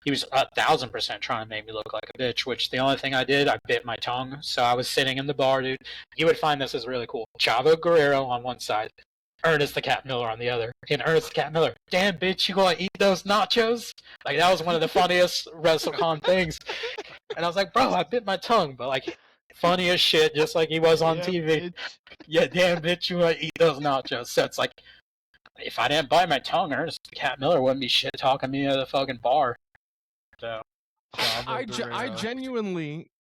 He was 1,000% trying to make me look like a bitch, which the only thing I did, I bit my tongue. So I was sitting in the bar, dude. You would find this is really cool. Chavo Guerrero on one side, Ernest the Cat Miller on the other. And Ernest the Cat Miller, damn bitch, you gonna eat those nachos? Like, that was one of the funniest WrestleCon things. And I was like, bro, I bit my tongue, but like, funny as shit, just like he was on TV. Bitch. Yeah, damn bitch, you gonna eat those nachos? So it's like, if I didn't bite my tongue, Ernest the Cat Miller wouldn't be shit talking me at the fucking bar. So, I genuinely,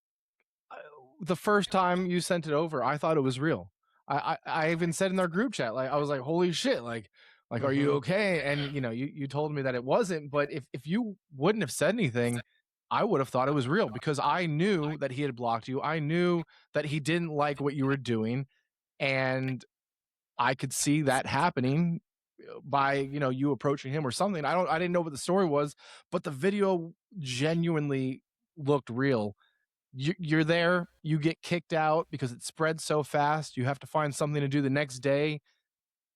the first time you sent it over, I thought it was real. I even said in our group chat, like, I was like, holy shit, like are you okay? And you know, you told me that it wasn't, but if you wouldn't have said anything, I would have thought it was real because I knew that he had blocked you. I knew that he didn't like what you were doing, and I could see that happening by, you know, you approaching him or something. I didn't know what the story was, but the video genuinely looked real. You're there, you get kicked out because it spread so fast. You have to find something to do the next day.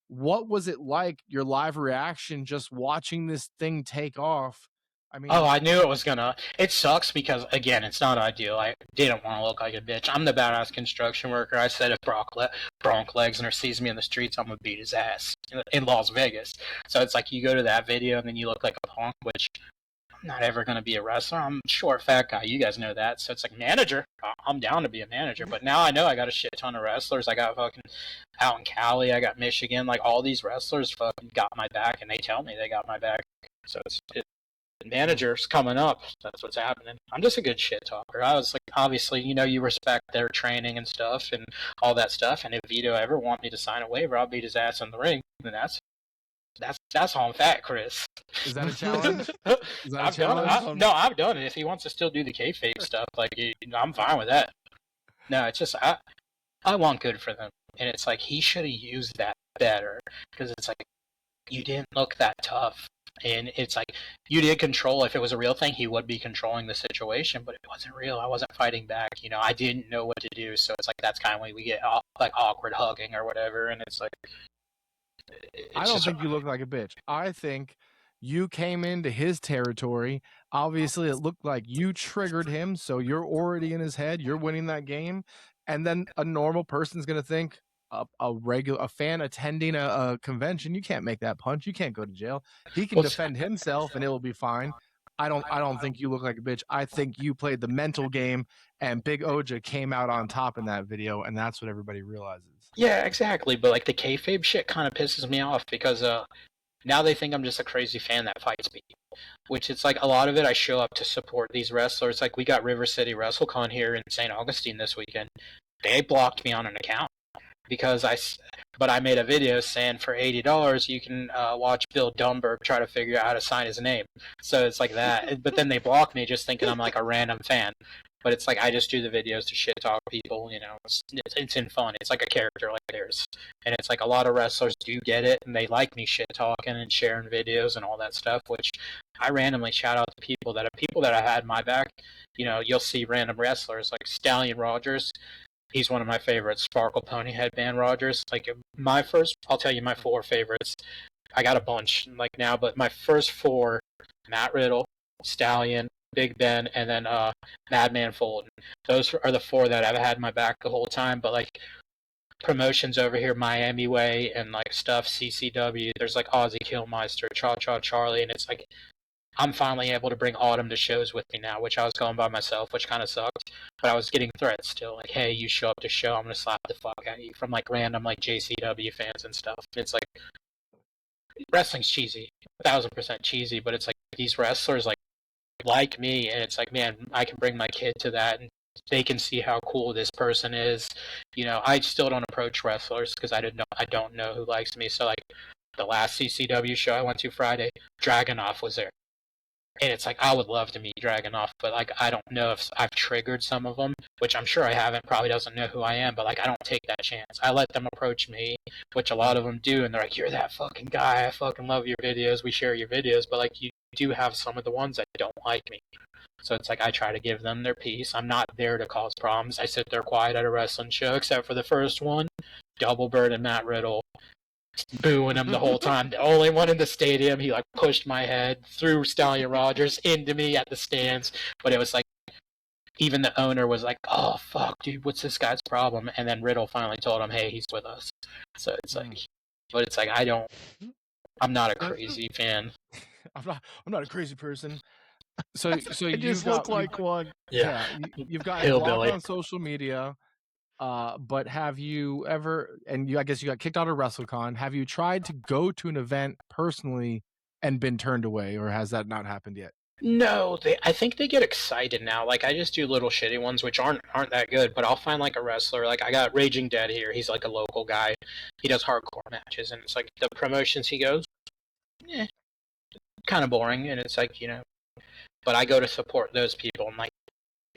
What was it like, your live reaction, just watching this thing take off? I mean, I knew it was gonna. It sucks because, again, it's not ideal. I didn't want to look like a bitch. I'm the badass construction worker. I said if Bronk Lesnar sees me in the streets, I'm gonna beat his ass in Las Vegas. So it's like you go to that video and then you look like a punk, which I'm not ever gonna be a wrestler. I'm a short, fat guy. You guys know that. So it's like, manager. I'm down to be a manager. But now I know I got a shit ton of wrestlers. I got fucking out in Cali. I got Michigan. Like, all these wrestlers fucking got my back, and they tell me they got my back. So manager's coming up. That's what's happening. I'm just a good shit talker. I was like, obviously, you know, you respect their training and stuff and all that stuff. And if Vito ever want me to sign a waiver, I'll beat his ass in the ring. And that's on fat, Chris. Is that a challenge? I've done it. I've done it. If he wants to still do the kayfabe stuff, like, I'm fine with that. No, it's just I want good for them, and it's like he should have used that better because it's like you didn't look that tough. And it's like, you did control. If it was a real thing, he would be controlling the situation, but it wasn't real. I wasn't fighting back. You know, I didn't know what to do. So it's like, that's kind of when we get like awkward hugging or whatever. And it's like, I don't think you look like a bitch. I think you came into his territory. Obviously, it looked like you triggered him. So you're already in his head. You're winning that game. And then a normal person's going to think, a fan attending a convention, you can't make that punch. You can't go to jail. He can defend himself and it will be fine. I don't think you look like a bitch. I think you played the mental game, and Big Oja came out on top in that video, and that's what everybody realizes. Yeah, exactly. But like the kayfabe shit kind of pisses me off because Now they think I'm just a crazy fan that fights people, which it's like a lot of it I show up to support these wrestlers. Like we got River City WrestleCon here in St. Augustine this weekend. They blocked me on an account because but I made a video saying for $80 you can watch Bill Dumberg try to figure out how to sign his name. So it's like that. But then they blocked me just thinking I'm like a random fan. But it's like I just do the videos to shit talk people, you know. It's in fun. It's like a character like theirs. And it's like a lot of wrestlers do get it, and they like me shit talking and sharing videos and all that stuff, which I randomly shout out to people that I had my back. You know, you'll see random wrestlers like Stallion Rogers. He's one of my favorites. Sparkle Pony Headband Rogers. Like I'll tell you my 4 favorites. I got a bunch like now, but my first 4: Matt Riddle, Stallion, Big Ben, and then Madman Fulton. Those are the 4 that I've had my back the whole time. But like promotions over here, Miami Way and like stuff, CCW. There's like Ozzy Killmeister, Cha Cha Charlie, and it's like I'm finally able to bring Autumn to shows with me now, which I was going by myself, which kind of sucked. But I was getting threats still, like, hey, you show up to show, I'm going to slap the fuck out of you, from like random like JCW fans and stuff. It's like, wrestling's cheesy, 1000% cheesy, but it's like these wrestlers like me, and it's like, man, I can bring my kid to that, and they can see how cool this person is. You know, I still don't approach wrestlers because I don't know who likes me. So like the last CCW show I went to Friday, Dragunov was there. And it's like, I would love to meet Dragunov, but like, I don't know if I've triggered some of them, which I'm sure I haven't, probably doesn't know who I am, but like, I don't take that chance. I let them approach me, which a lot of them do, and they're like, you're that fucking guy, I fucking love your videos, we share your videos, but like, you do have some of the ones that don't like me. So it's like, I try to give them their peace. I'm not there to cause problems. I sit there quiet at a wrestling show, except for the first one, Double Bird and Matt Riddle. Booing him the whole time. The only one in the stadium. He like pushed my head, threw Stallion Rogers into me at the stands. But it was like, even the owner was like, "Oh fuck, dude, what's this guy's problem?" And then Riddle finally told him, "Hey, he's with us." So it's like, but it's like I'm not a crazy fan. I'm not a crazy person. So I just look like one. Yeah, you've got blocked on social media. But have you ever, and I guess you got kicked out of WrestleCon, have you tried to go to an event personally and been turned away, or has that not happened yet? No, I think they get excited now. Like, I just do little shitty ones, which aren't that good, but I'll find like a wrestler. Like, I got Raging Dead here. He's like a local guy. He does hardcore matches, and it's like the promotions he goes, kind of boring, and it's like, you know, but I go to support those people, and like,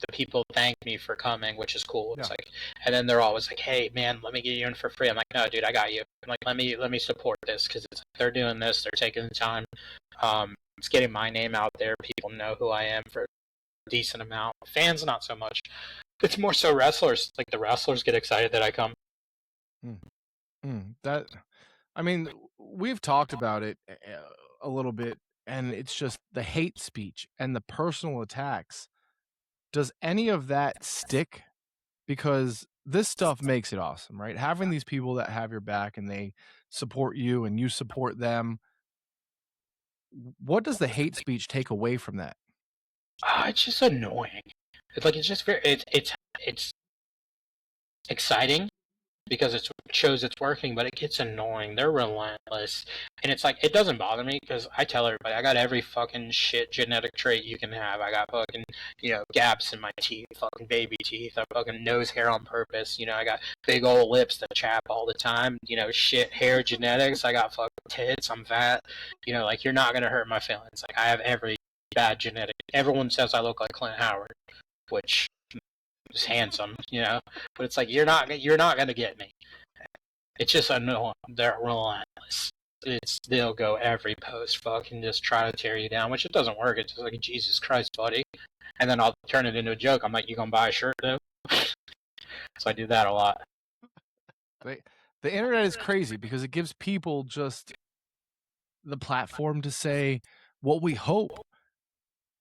the people thank me for coming, which is cool. It's like, and then they're always like, "Hey, man, let me get you in for free." I'm like, "No, dude, I got you." I'm like, let me support this because they're doing this. They're taking the time. It's getting my name out there. People know who I am for a decent amount. Fans, not so much. It's more so wrestlers. Like the wrestlers get excited that I come. That, I mean, we've talked about it a little bit, and it's just the hate speech and the personal attacks. Does any of that stick? Because this stuff makes it awesome, right? Having these people that have your back and they support you and you support them. What does the hate speech take away from that? It's just annoying. It's like, it's just very, it's exciting because it shows it's working, but it gets annoying. They're relentless. And it's like, it doesn't bother me because I tell everybody, I got every fucking shit genetic trait you can have. I got fucking, you know, gaps in my teeth, fucking baby teeth. I fucking nose hair on purpose. You know, I got big old lips that chap all the time. You know, shit hair genetics. I got fucking tits. I'm fat. You know, like, you're not going to hurt my feelings. Like, I have every bad genetic. Everyone says I look like Clint Howard, which is handsome, you know, but it's like, you're not gonna get me. It's just annoying. They're relentless. They'll go every post, fucking just try to tear you down, which it doesn't work. It's just like, Jesus Christ, buddy. And then I'll turn it into a joke. I'm like, you gonna buy a shirt though? So I do that a lot. The internet is crazy because it gives people just the platform to say what we hope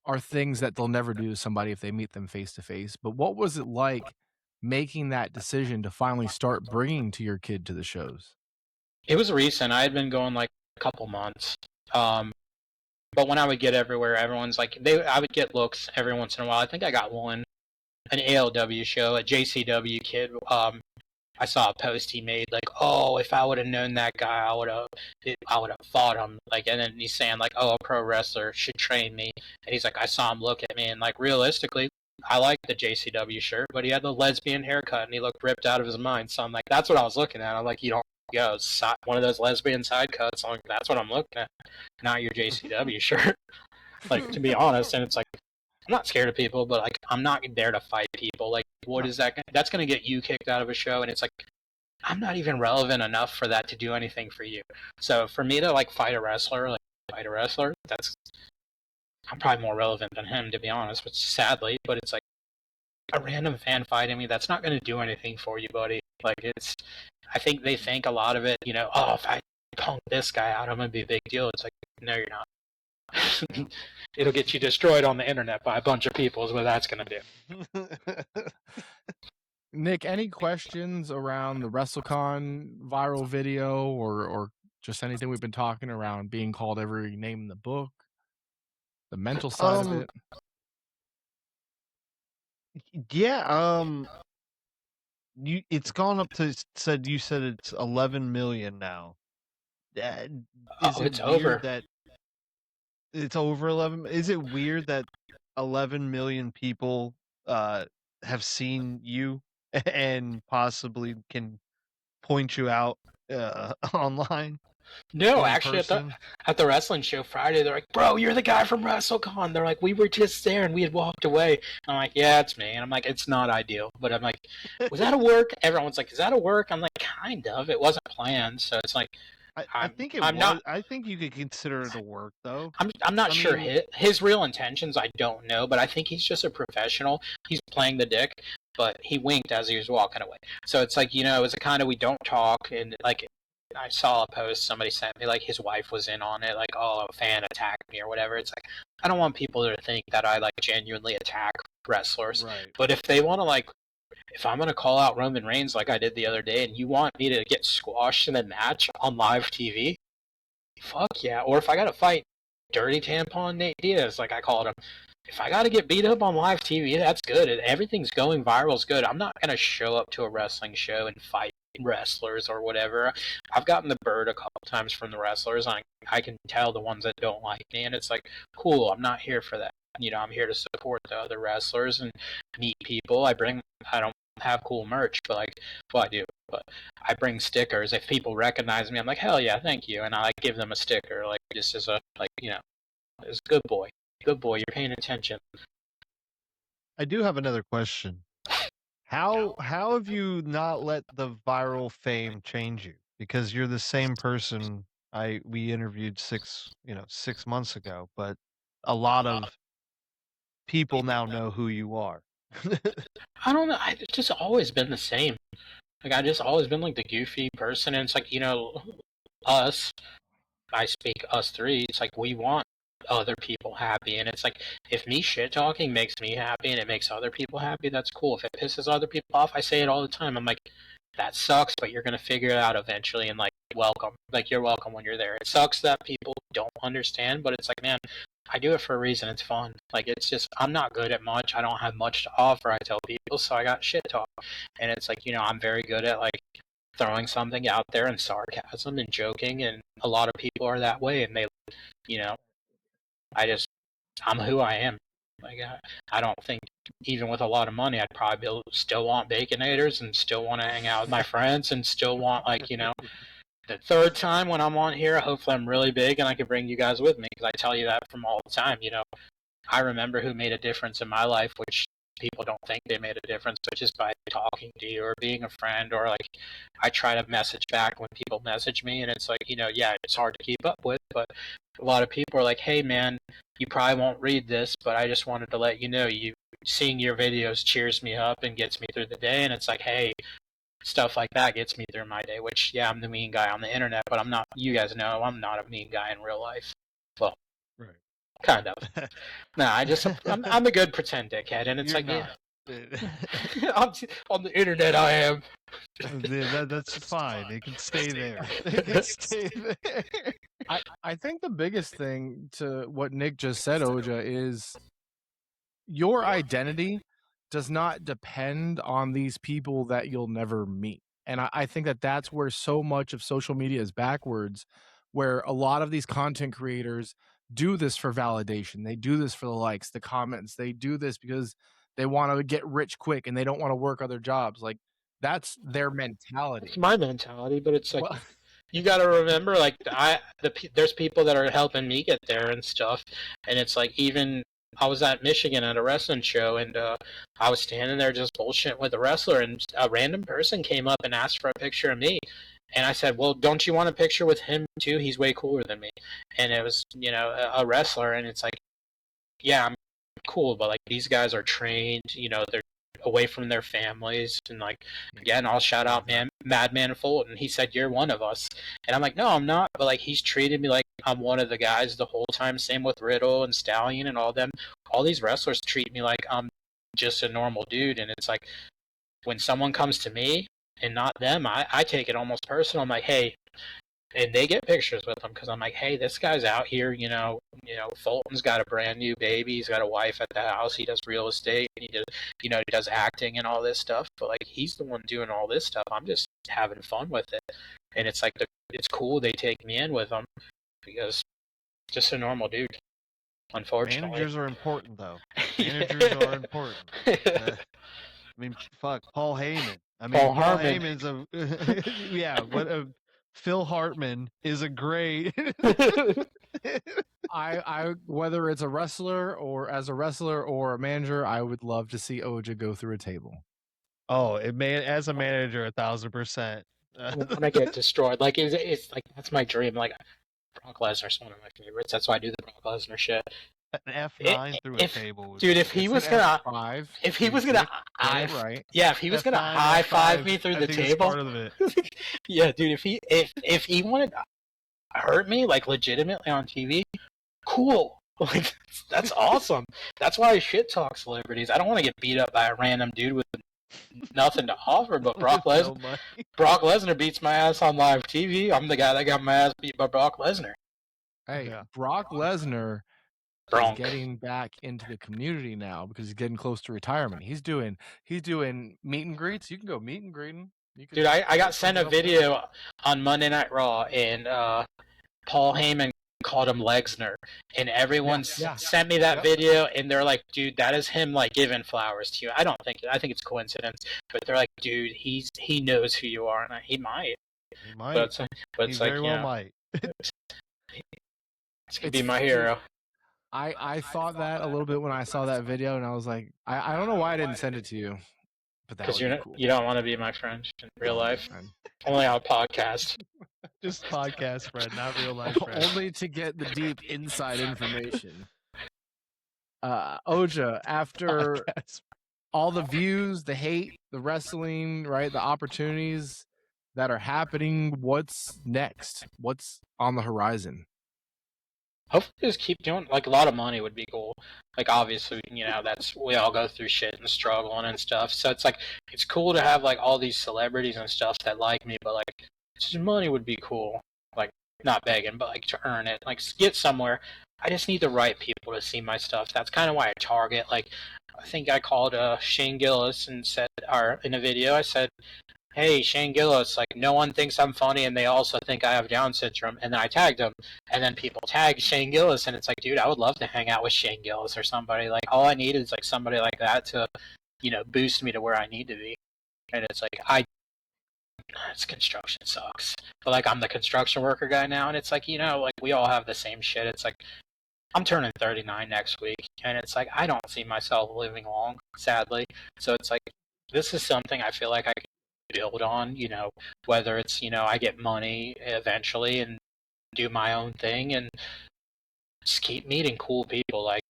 are things that they'll never do to somebody if they meet them face to face. But what was it like making that decision to finally start bringing to your kid to the shows? It was recent. I had been going like a couple months. But when I would get everywhere, everyone's like, I would get looks every once in a while. I think I got one, an ALW show, a JCW kid. I I saw a post he made like, oh, if I would have known that guy, I would have fought him. Like, and then he's saying like, oh, a pro wrestler should train me, and he's like, I saw him look at me, and like realistically, I like the JCW shirt, but he had the lesbian haircut and he looked ripped out of his mind. So I'm like, that's what I was looking at. I'm like, you don't go one of those lesbian side cuts. I'm like, that's what I'm looking at, not your JCW shirt. Like, to be honest, and it's like, I'm not scared of people, but like, I'm not there to fight people. Like, what is that? That's going to get you kicked out of a show, and it's like, I'm not even relevant enough for that to do anything for you. So for me to like fight a wrestler, that's I'm probably more relevant than him, to be honest, but sadly, but it's like a random fan fighting me, that's not going to do anything for you, buddy. Like, I think they think a lot of it, oh, if I punk this guy out, I'm going to be a big deal. It's like, no, you're not. It'll get you destroyed on the internet by a bunch of people is what that's going to do. Nick, any questions around the WrestleCon viral video or just anything we've been talking around being called every name in the book? The mental side of it? Yeah, it's gone up to, you said it's 11 million now. It's over. That it's over 11? Is it weird that 11 million people have seen you and possibly can point you out online? No, actually, at the wrestling show Friday, they're like, bro, you're the guy from WrestleCon. They're like, we were just there and we had walked away. I'm like, yeah, it's me. And I'm like, it's not ideal. But I'm like, was that a work? Everyone's like, is that a work? I'm like, kind of. It wasn't planned. So it's like, I think it was. Not, I think you could consider it a work, though. I'm not sure his real intentions. I don't know, but I think he's just a professional. He's playing the dick, but he winked as he was walking away. So it's like, it was a kind of we don't talk, and like I saw a post somebody sent me, like his wife was in on it, like, oh, a fan attacked me or whatever. It's like, I don't want people to think that I like genuinely attack wrestlers. Right. But if they want to like. If I'm going to call out Roman Reigns like I did the other day and you want me to get squashed in a match on live TV, fuck yeah. Or if I got to fight Dirty Tampon Nate Diaz, like I called him, if I got to get beat up on live TV, that's good. Everything's going viral is good. I'm not going to show up to a wrestling show and fight wrestlers or whatever. I've gotten the bird a couple times from the wrestlers. I can tell the ones that don't like me, and it's like, cool, I'm not here for that. I'm here to support the other wrestlers and meet people. I don't have cool merch, but like, well, I do, but I bring stickers. If people recognize me, I'm like, hell yeah, thank you, and I like give them a sticker, like just as a as a good boy, you're paying attention. I do have another question. How have you not let the viral fame change you? Because you're the same person we interviewed 6 months ago, but a lot of people now know who you are. I don't know. I've just always been the same. Like, I just always been like the goofy person, and it's like, us. I speak us three. It's like we want other people happy, and it's like if me shit talking makes me happy and it makes other people happy, that's cool. If it pisses other people off, I say it all the time. I'm like, that sucks, but you're gonna figure it out eventually, and like, welcome. Like, you're welcome when you're there. It sucks that people don't understand, but it's like, man, I do it for a reason. It's fun. Like, it's just, I'm not good at much. I don't have much to offer, I tell people, so I got shit talk. And it's like, I'm very good at, like, throwing something out there and sarcasm and joking, and a lot of people are that way, and they, I'm who I am. Like, I don't think, even with a lot of money, I'd probably still want Baconators and still want to hang out with my friends and still want, like, the third time when I'm on here, hopefully I'm really big and I can bring you guys with me, because I tell you that from all the time. I remember who made a difference in my life, which people don't think they made a difference, but just by talking to you or being a friend, or like I try to message back when people message me, and it's like, yeah, it's hard to keep up with, but a lot of people are like, hey man, you probably won't read this, but I just wanted to let you know, seeing your videos cheers me up and gets me through the day. And it's like, hey, stuff like that gets me through my day, which, yeah, I'm the mean guy on the internet, but I'm not, you guys know I'm not a mean guy in real life. Well, right. Kind of. I'm a good pretend dickhead, and it's You're like, not. Yeah. On the internet I am. That's fine. It can stay there. It can stay there. I think the biggest thing to what Nick just said, Oja, is your identity does not depend on these people that you'll never meet. And I think that that's where so much of social media is backwards, where a lot of these content creators do this for validation. They do this for the likes, the comments. They do this because they want to get rich quick and they don't want to work other jobs. Like, that's their mentality. It's my mentality, but it's like Well, you got to remember, like there's people that are helping me get there and stuff, and it's like even I was at Michigan at a wrestling show, and I was standing there just bullshitting with a wrestler, and a random person came up and asked for a picture of me, and I said, "Well, don't you want a picture with him too? He's way cooler than me." And it was a wrestler, and it's like, yeah, I'm cool, but like these guys are trained, they're away from their families, and like again, I'll shout out Madman Fulton. He said, "You're one of us," and I'm like, "No, I'm not." But like he's treated me like I'm one of the guys the whole time. Same with Riddle and Stallion and all them. All these wrestlers treat me like I'm just a normal dude, and it's like when someone comes to me and not them, I take it almost personal. I'm like, hey. And they get pictures with them because I'm like, hey, this guy's out here, Fulton's got a brand new baby, he's got a wife at the house, he does real estate, and he does acting and all this stuff. But like, he's the one doing all this stuff. I'm just having fun with it, and it's like it's cool they take me in with them because just a normal dude. Unfortunately, managers are important though. Managers are important. I mean, fuck, Paul Heyman. I mean, Paul Heyman's Phil Hartman is a great. I whether it's a wrestler or as a wrestler or a manager, I would love to see Oja go through a table. Oh, as a manager, 1,000%. When I get destroyed, like it's like that's my dream. Like Brock Lesnar's one of my favorites. That's why I do the Brock Lesnar shit. An F9 through a table, dude. If he was gonna F5, if he was gonna, if he was gonna high five me through the table, part of it. Yeah, dude. If he wanted to hurt me like legitimately on TV, cool. Like that's awesome. That's why I shit talk celebrities. I don't want to get beat up by a random dude with nothing to offer. But Brock Lesnar, Brock Lesnar beats my ass on live TV. I'm the guy that got my ass beat by Brock Lesnar. Hey, yeah. Brock Lesnar is getting back into the community now because he's getting close to retirement. He's doing meet and greets. You can go meet and greet him. Dude, I got sent a video on Monday Night Raw, and Paul Heyman called him Legsner, and everyone sent me that video, and they're like, dude, that is him like giving flowers to you. I think it's coincidence, but they're like, dude, he knows who you are, and he might. He might. But it's like, very well might. It's gonna be my hero. I thought that a little bit when I saw that video, and I was like, I don't know why I didn't send it to you. Because you don't want to be my friend in real life. Only on podcast. Just podcast friend, not real life friend. Only to get the deep inside information. Oja, after all the views, the hate, the wrestling, right, the opportunities that are happening, what's next? What's on the horizon? Hopefully just keep doing, like, a lot of money would be cool. Like, obviously, we all go through shit and struggling and stuff. So it's like, it's cool to have, like, all these celebrities and stuff that like me, but, like, just money would be cool. Like, not begging, but, like, to earn it. Like, get somewhere. I just need the right people to see my stuff. That's kind of why I target. Like, I think I called Shane Gillis and said, or in a video, I said, hey, Shane Gillis, like, no one thinks I'm funny, and they also think I have Down syndrome. And then I tagged him, and then people tagged Shane Gillis, and it's like, dude, I would love to hang out with Shane Gillis or somebody. Like, all I need is, like, somebody like that to, boost me to where I need to be. And it's like, it's construction sucks. But, like, I'm the construction worker guy now, and it's like, like, we all have the same shit. It's like, I'm turning 39 next week, and it's like, I don't see myself living long, sadly. So it's like, this is something I feel like I could build on, whether it's, I get money eventually and do my own thing and just keep meeting cool people. Like,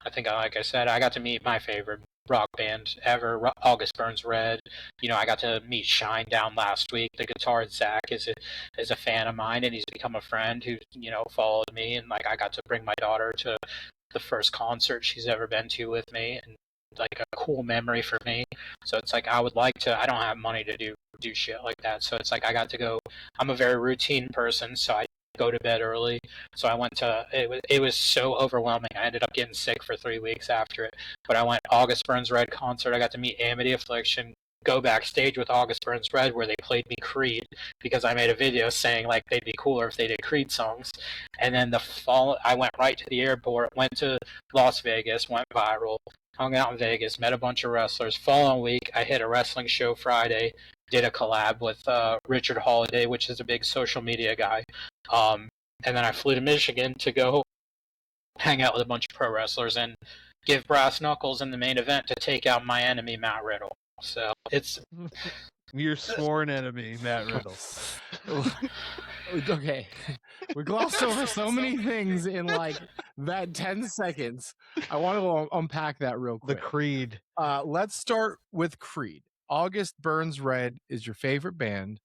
I think, like I said, I got to meet my favorite rock band ever, August Burns Red. I got to meet Shinedown last week. The guitarist Zach is a fan of mine, and he's become a friend who, followed me, and like I got to bring my daughter to the first concert she's ever been to with me, and like a cool memory for me. So it's like I would like to. I don't have money to do shit like that. So it's like I got to go. I'm a very routine person, so I go to bed early. So I went to. It was so overwhelming. I ended up getting sick for 3 weeks after it. But I went August Burns Red concert. I got to meet Amity Affliction, go backstage with August Burns Red where they played me Creed because I made a video saying like they'd be cooler if they did Creed songs. And then I went right to the airport, went to Las Vegas, went viral, hung out in Vegas, met a bunch of wrestlers. Following week, I hit a wrestling show Friday, did a collab with Richard Holiday, which is a big social media guy. And then I flew to Michigan to go hang out with a bunch of pro wrestlers and give brass knuckles in the main event to take out my enemy, Matt Riddle. So it's your sworn enemy, Matt Riddle. Okay, we glossed over so many things in like that 10 seconds. I want to unpack that real The quick. Creed. Let's start with Creed. August Burns Red is your favorite band.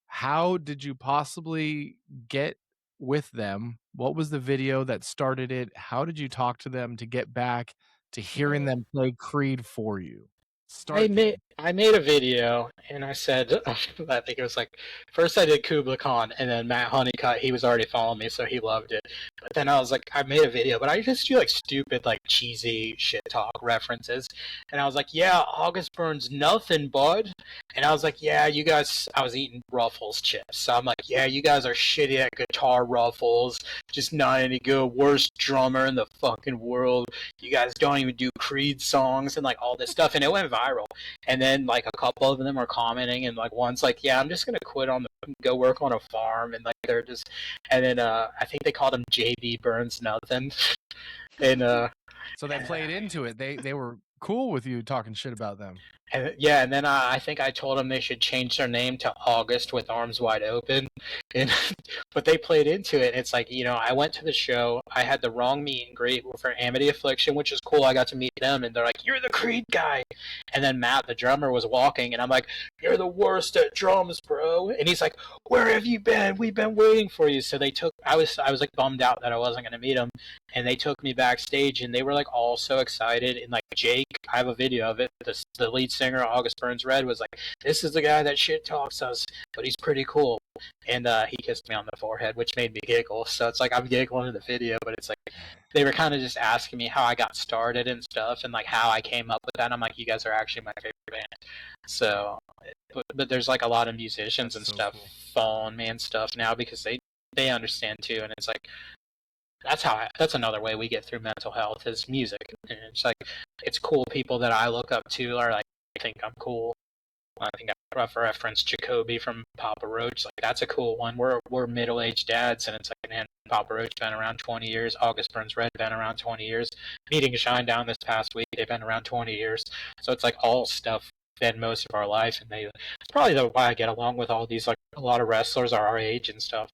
How did you possibly get with them? What was the video that started it? How did you talk to them to get back to hearing them play Creed for you? I made a video and I said, I think it was like, first I did Kubla Khan and then Matt Honeycutt, he was already following me, so he loved it. But then I was like, I made a video, but I just do like stupid, like cheesy shit talk references. And I was like, yeah, August Burns nothing, bud. And I was like, yeah, you guys, I was eating Ruffles chips. So I'm like, yeah, you guys are shitty at guitar Ruffles, just not any good, worst drummer in the fucking world. You guys don't even do Creed songs and like all this stuff. And it went viral. And then like a couple of them are commenting and like one's like, yeah, I'm just gonna quit go work on a farm, and like they're just, and then I think they called him JB Burns nothing. And so they played into it. They were cool with you talking shit about them. And then I think I told them they should change their name to August with Arms Wide Open, and but they played into it. It's like, you know, I went to the show, I had the wrong meet and greet for Amity Affliction, which is cool. I got to meet them, and they're like, "You're the Creed guy," and then Matt, the drummer, was walking, and I'm like, "You're the worst at drums, bro," and he's like, "Where have you been? We've been waiting for you." So they took. I was like bummed out that I wasn't going to meet him, and they took me backstage, and they were like all so excited, and like Jake, I have a video of it. The lead singer, August Burns Red, was like, "This is the guy that shit talks us, but he's pretty cool." And he kissed me on the forehead, which made me giggle. So it's like I'm giggling in the video, but it's like they were kind of just asking me how I got started and stuff, and like how I came up with that. And I'm like, you guys are actually my favorite band. So, but there's like a lot of musicians and stuff following me and stuff now because they understand too, and it's like that's another way we get through mental health is music. And it's like it's cool people that I look up to are like think I'm cool. I think I referenced Jacoby from Papa Roach. Like that's a cool one. We're middle-aged dads, and it's like, man, Papa Roach been around 20 years. August Burns Red been around 20 years. Meeting Shinedown this past week, they've been around 20 years. So it's like all stuff been most of our life, and it's probably why I get along with all these, like a lot of wrestlers are our age and stuff.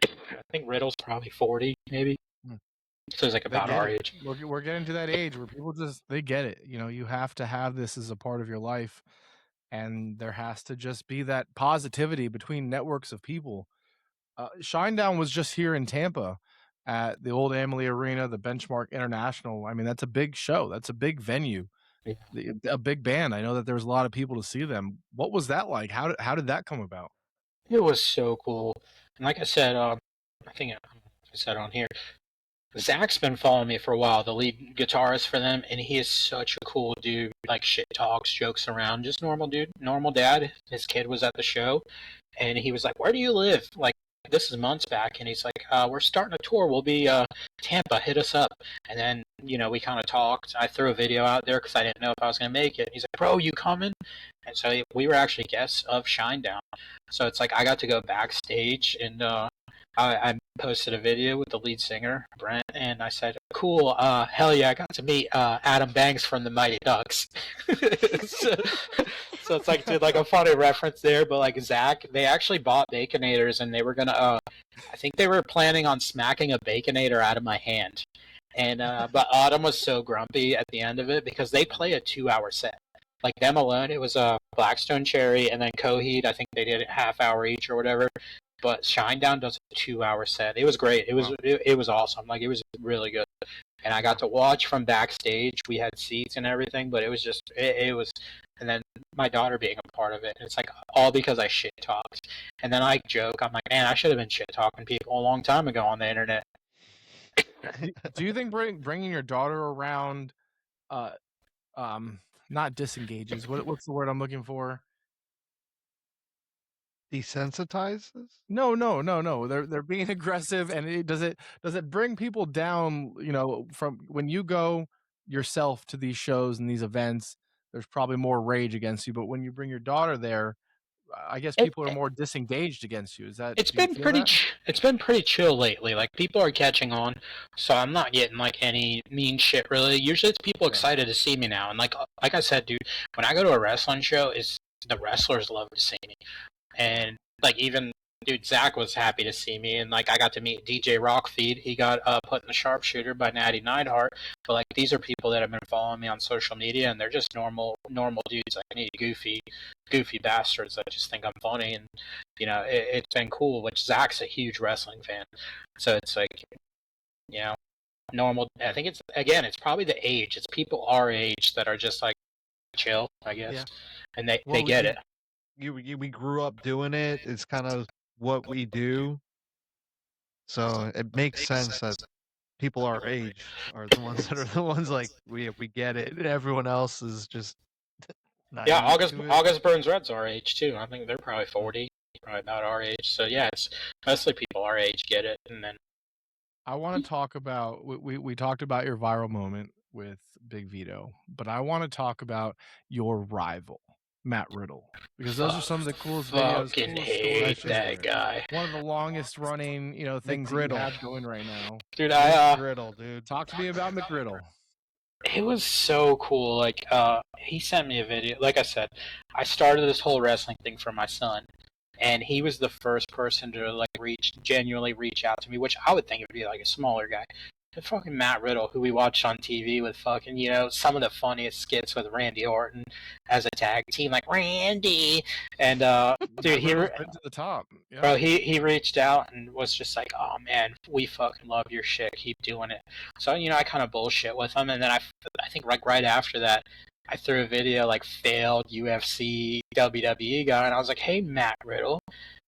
I think Riddle's probably 40, maybe. So it's like about our age. We're getting to that age where people they get it. You know, you have to have this as a part of your life, and there has to just be that positivity between networks of people. Shinedown was just here in Tampa at the old Amalie Arena, the Benchmark International. I mean, that's a big show. That's a big venue, a big band. I know that there was a lot of people to see them. What was that like? How did that come about? It was so cool. And like I said, I think I said on here, Zach's been following me for a while, the lead guitarist for them, and he is such a cool dude. Like shit talks, jokes around, just normal dude, normal dad. His kid was at the show, and he was like, "Where do you live?" Like this is months back, and he's like, "We're starting a tour. We'll be Tampa. Hit us up." And then we kind of talked. I threw a video out there because I didn't know if I was gonna make it. He's like, "Bro, you coming?" And so we were actually guests of Shinedown. So it's like I got to go backstage and. I posted a video with the lead singer, Brent, and I said, cool, hell yeah, I got to meet Adam Banks from the Mighty Ducks. so it's like, did like a funny reference there, but like Zach, they actually bought Baconators, and they were going to, I think they were planning on smacking a Baconator out of my hand. And but Autumn was so grumpy at the end of it because they play a 2-hour set. Like them alone, it was a Blackstone Cherry, and then Coheed, I think they did a half hour each or whatever. But Shinedown does a 2-hour set. It was great. It was awesome. Like it was really good. And I got to watch from backstage. We had seats and everything, but it was just it was. And then my daughter being a part of it. And it's like all because I shit talked. And then I joke. I'm like, man, I should have been shit talking people a long time ago on the internet. Do you think bringing your daughter around, not disengages. What's the word I'm looking for? Desensitizes? No. They're being aggressive, and does it bring people down? From when you go yourself to these shows and these events, there's probably more rage against you. But when you bring your daughter there, I guess It, people are more disengaged against you. Is that? it's Do you been feel that? it's been pretty chill lately. Like people are catching on, so I'm not getting like any mean shit really. Usually it's people Yeah. excited to see me now, and like I said, dude, when I go to a wrestling show, is the wrestlers love to see me, and like even dude Zach was happy to see me, and like I got to meet DJ Rockfeed. He got put in the sharpshooter by Natty Neidhart. But like these are people that have been following me on social media, and they're just normal dudes like me, goofy bastards that just think I'm funny, and it's been cool. Which Zach's a huge wrestling fan, so it's like normal. I think it's probably the age. It's people our age that are just like chill, I guess, Yeah. and they Well, get it. We grew up doing it. It's kind of what we do. So it makes sense that people our age are the ones that are the ones like we get it. Everyone else is just Yeah, naive to it. August Burns Red's our age too. I think they're probably 40, probably about our age. So yeah, it's mostly people our age get it, and then I want to talk about we talked about your viral moment with Big Vito, but I want to talk about your rival, Matt Riddle, because those are some of the coolest videos, fucking coolest hate stories. that guy. One of the longest running, things that you McGriddle. have going right now. Dude, Riddle, dude. Talk to me about McGriddle. it was so cool. Like, he sent me a video. Like I said, I started this whole wrestling thing for my son, and he was the first person to like genuinely reach out to me, which I would think it would be like a smaller guy. The fucking Matt Riddle, who we watched on TV with fucking, some of the funniest skits with Randy Orton as a tag team, like Randy, and dude, he Riddle's been to the top. Yeah. bro, he reached out and was just like, "Oh man, we fucking love your shit. Keep doing it." So I kind of bullshit with him, and then I think like right after that, I threw a video like failed UFC WWE guy, and I was like, "Hey Matt Riddle."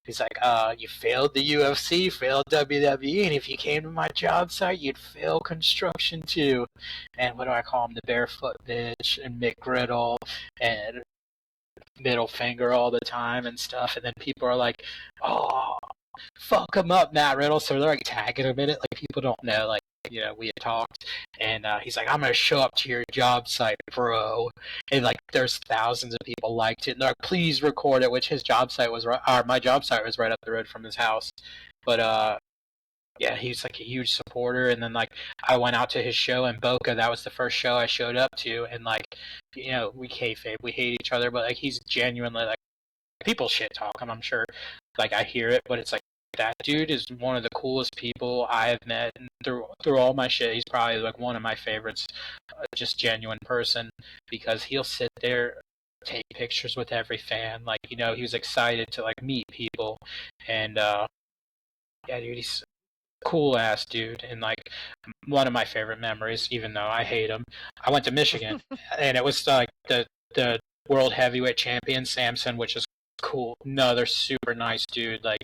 He's like, you failed the UFC, failed WWE, and if you came to my job site, you'd fail construction too. And what do I call him? The barefoot bitch and McGriddle and middle finger all the time and stuff. And then people are like, oh, fuck him up, Matt Riddle. So they're like tagging him in it. Like people don't know, like, we had talked, and he's like, I'm gonna show up to your job site, bro, and like there's thousands of people liked it, and they're like, please record it, which his job site was right, or my job site was right up the road from his house, but yeah, he's like a huge supporter, and then like I went out to his show in Boca. That was the first show I showed up to, and like we kayfabe, we hate each other, but like he's genuinely like people shit talk him, I'm sure, like I hear it, but it's like that dude is one of the coolest people I have met, and through all my shit, he's probably like one of my favorites. Just genuine person, because he'll sit there, take pictures with every fan. Like he was excited to like meet people, and yeah, dude, he's a cool ass dude, and like one of my favorite memories. Even though I hate him, I went to Michigan, and it was like the world heavyweight champion Samson, which is cool. Another super nice dude, like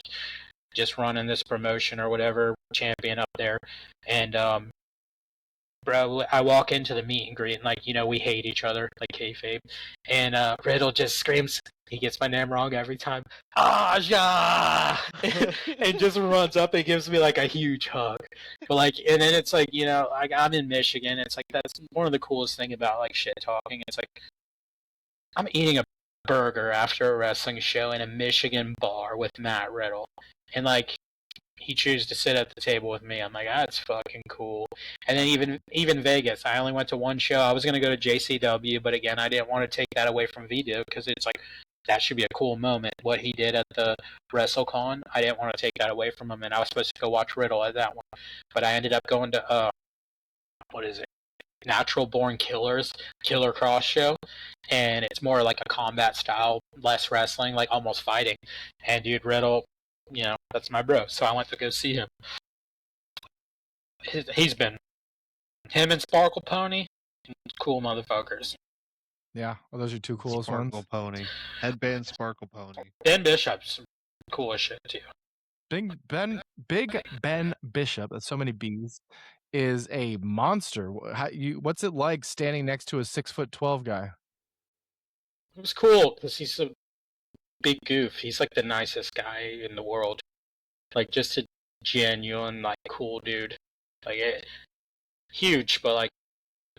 just running this promotion or whatever, champion up there. And bro, I walk into the meet and greet, and like we hate each other, like kayfabe. And Riddle just screams. He gets my name wrong every time. Aja! And just runs up and gives me like a huge hug. But like, and then it's like like I'm in Michigan. It's like that's one of the coolest thing about like shit talking. It's like I'm eating a burger after a wrestling show in a Michigan bar with Matt Riddle, and like he chooses to sit at the table with me. I'm like, that's fucking cool. And then even Vegas, I only went to one show. I was gonna go to JCW, but again, I didn't want to take that away from Vito, because it's like that should be a cool moment. What he did at the WrestleCon, I didn't want to take that away from him, and I was supposed to go watch Riddle at that one, but I ended up going to what is it? Natural Born Killers Killer Cross show, and it's more like a combat style, less wrestling, like almost fighting. And dude, Riddle, that's my bro, so I went to go see him. He's been him and Sparkle Pony, cool motherfuckers. Yeah, well, those are two coolest Sparkle ones. Pony. Headband Sparkle Pony. Ben Bishop's cool as shit too. Big Ben Bishop, that's so many B's, is a monster. What's it like standing next to a 6'12" guy? It was cool because he's a big goof. He's like the nicest guy in the world. Like just a genuine, like cool dude. Like huge, but like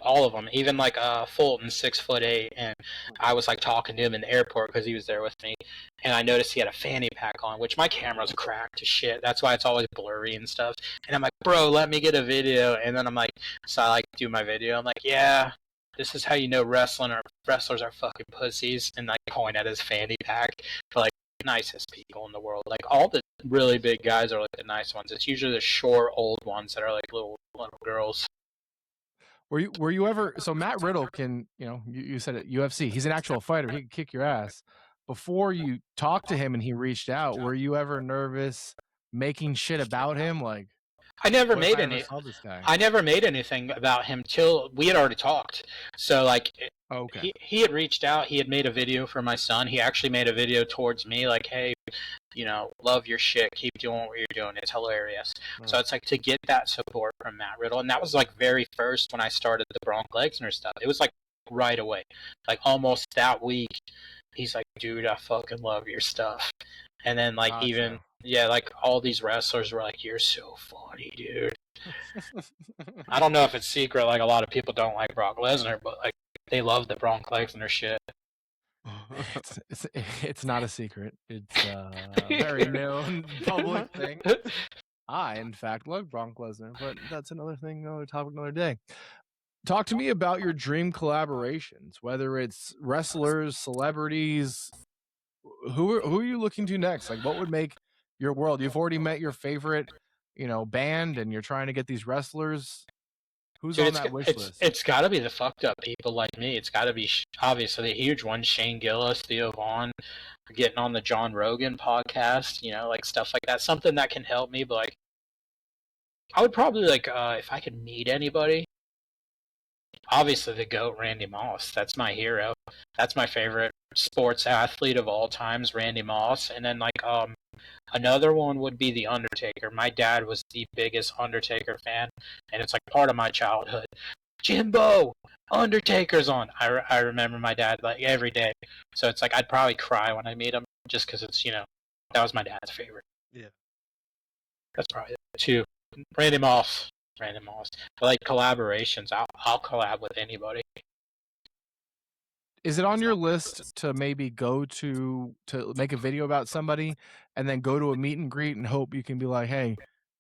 all of them, even like Fulton, 6'8", and I was like talking to him in the airport because he was there with me, and I noticed he had a fanny pack on, which my camera's cracked to shit. That's why it's always blurry and stuff. And I'm like, bro, let me get a video. And then I'm like, so I like do my video. I'm like, yeah, this is how you know wrestlers are fucking pussies, and like point at his fanny pack. But like nicest people in the world. Like all the really big guys are like the nice ones. It's usually the short old ones that are like little girls. Were you ever, so Matt Riddle can, you said it, UFC, he's an actual fighter, he can kick your ass. Before you talked to him and he reached out, were you ever nervous making shit about him? Like, I never what if made I ever any. saw this guy? I never made anything about him till we had already talked. So like, Okay. he had reached out. He had made a video for my son. He actually made a video towards me, like, hey, love your shit. Keep doing what you're doing. It's hilarious. So it's like to get that support from Matt Riddle, and that was like very first when I started the Bronk Lesnar stuff. It was like right away, like almost that week. He's like, dude, I fucking love your stuff. And then like Gotcha. even like all these wrestlers were like, you're so funny, dude. I don't know if it's secret, like a lot of people don't like Brock Lesnar, but like they love the Bronk Lesnar shit. It's not a secret. It's a very known public thing. I, in fact, love Bronk Lesnar, but that's another thing, another topic, another day. Talk to me about your dream collaborations, whether it's wrestlers, celebrities. Who are you looking to next? Like, what would make your world? You've already met your favorite, band, and you're trying to get these wrestlers. Who's Dude, on that wish list? It's got to be the fucked up people like me. It's got to be obviously the huge ones: Shane Gillis, Theo Vaughn, getting on the John Rogan podcast. Like stuff like that. Something that can help me. But like, I would probably like if I could meet anybody. Obviously, the GOAT, Randy Moss. That's my hero. That's my favorite sports athlete of all times, Randy Moss. And then like another one would be The Undertaker. My dad was the biggest Undertaker fan, and it's like part of my childhood. Jimbo, Undertaker's on. I remember my dad like every day. So it's like I'd probably cry when I meet him just because it's, that was my dad's favorite. Yeah. That's probably the two. Randy Moss. But like collaborations, I'll collab with anybody. Is it on your list to maybe go to make a video about somebody and then go to a meet and greet and hope you can be like, hey,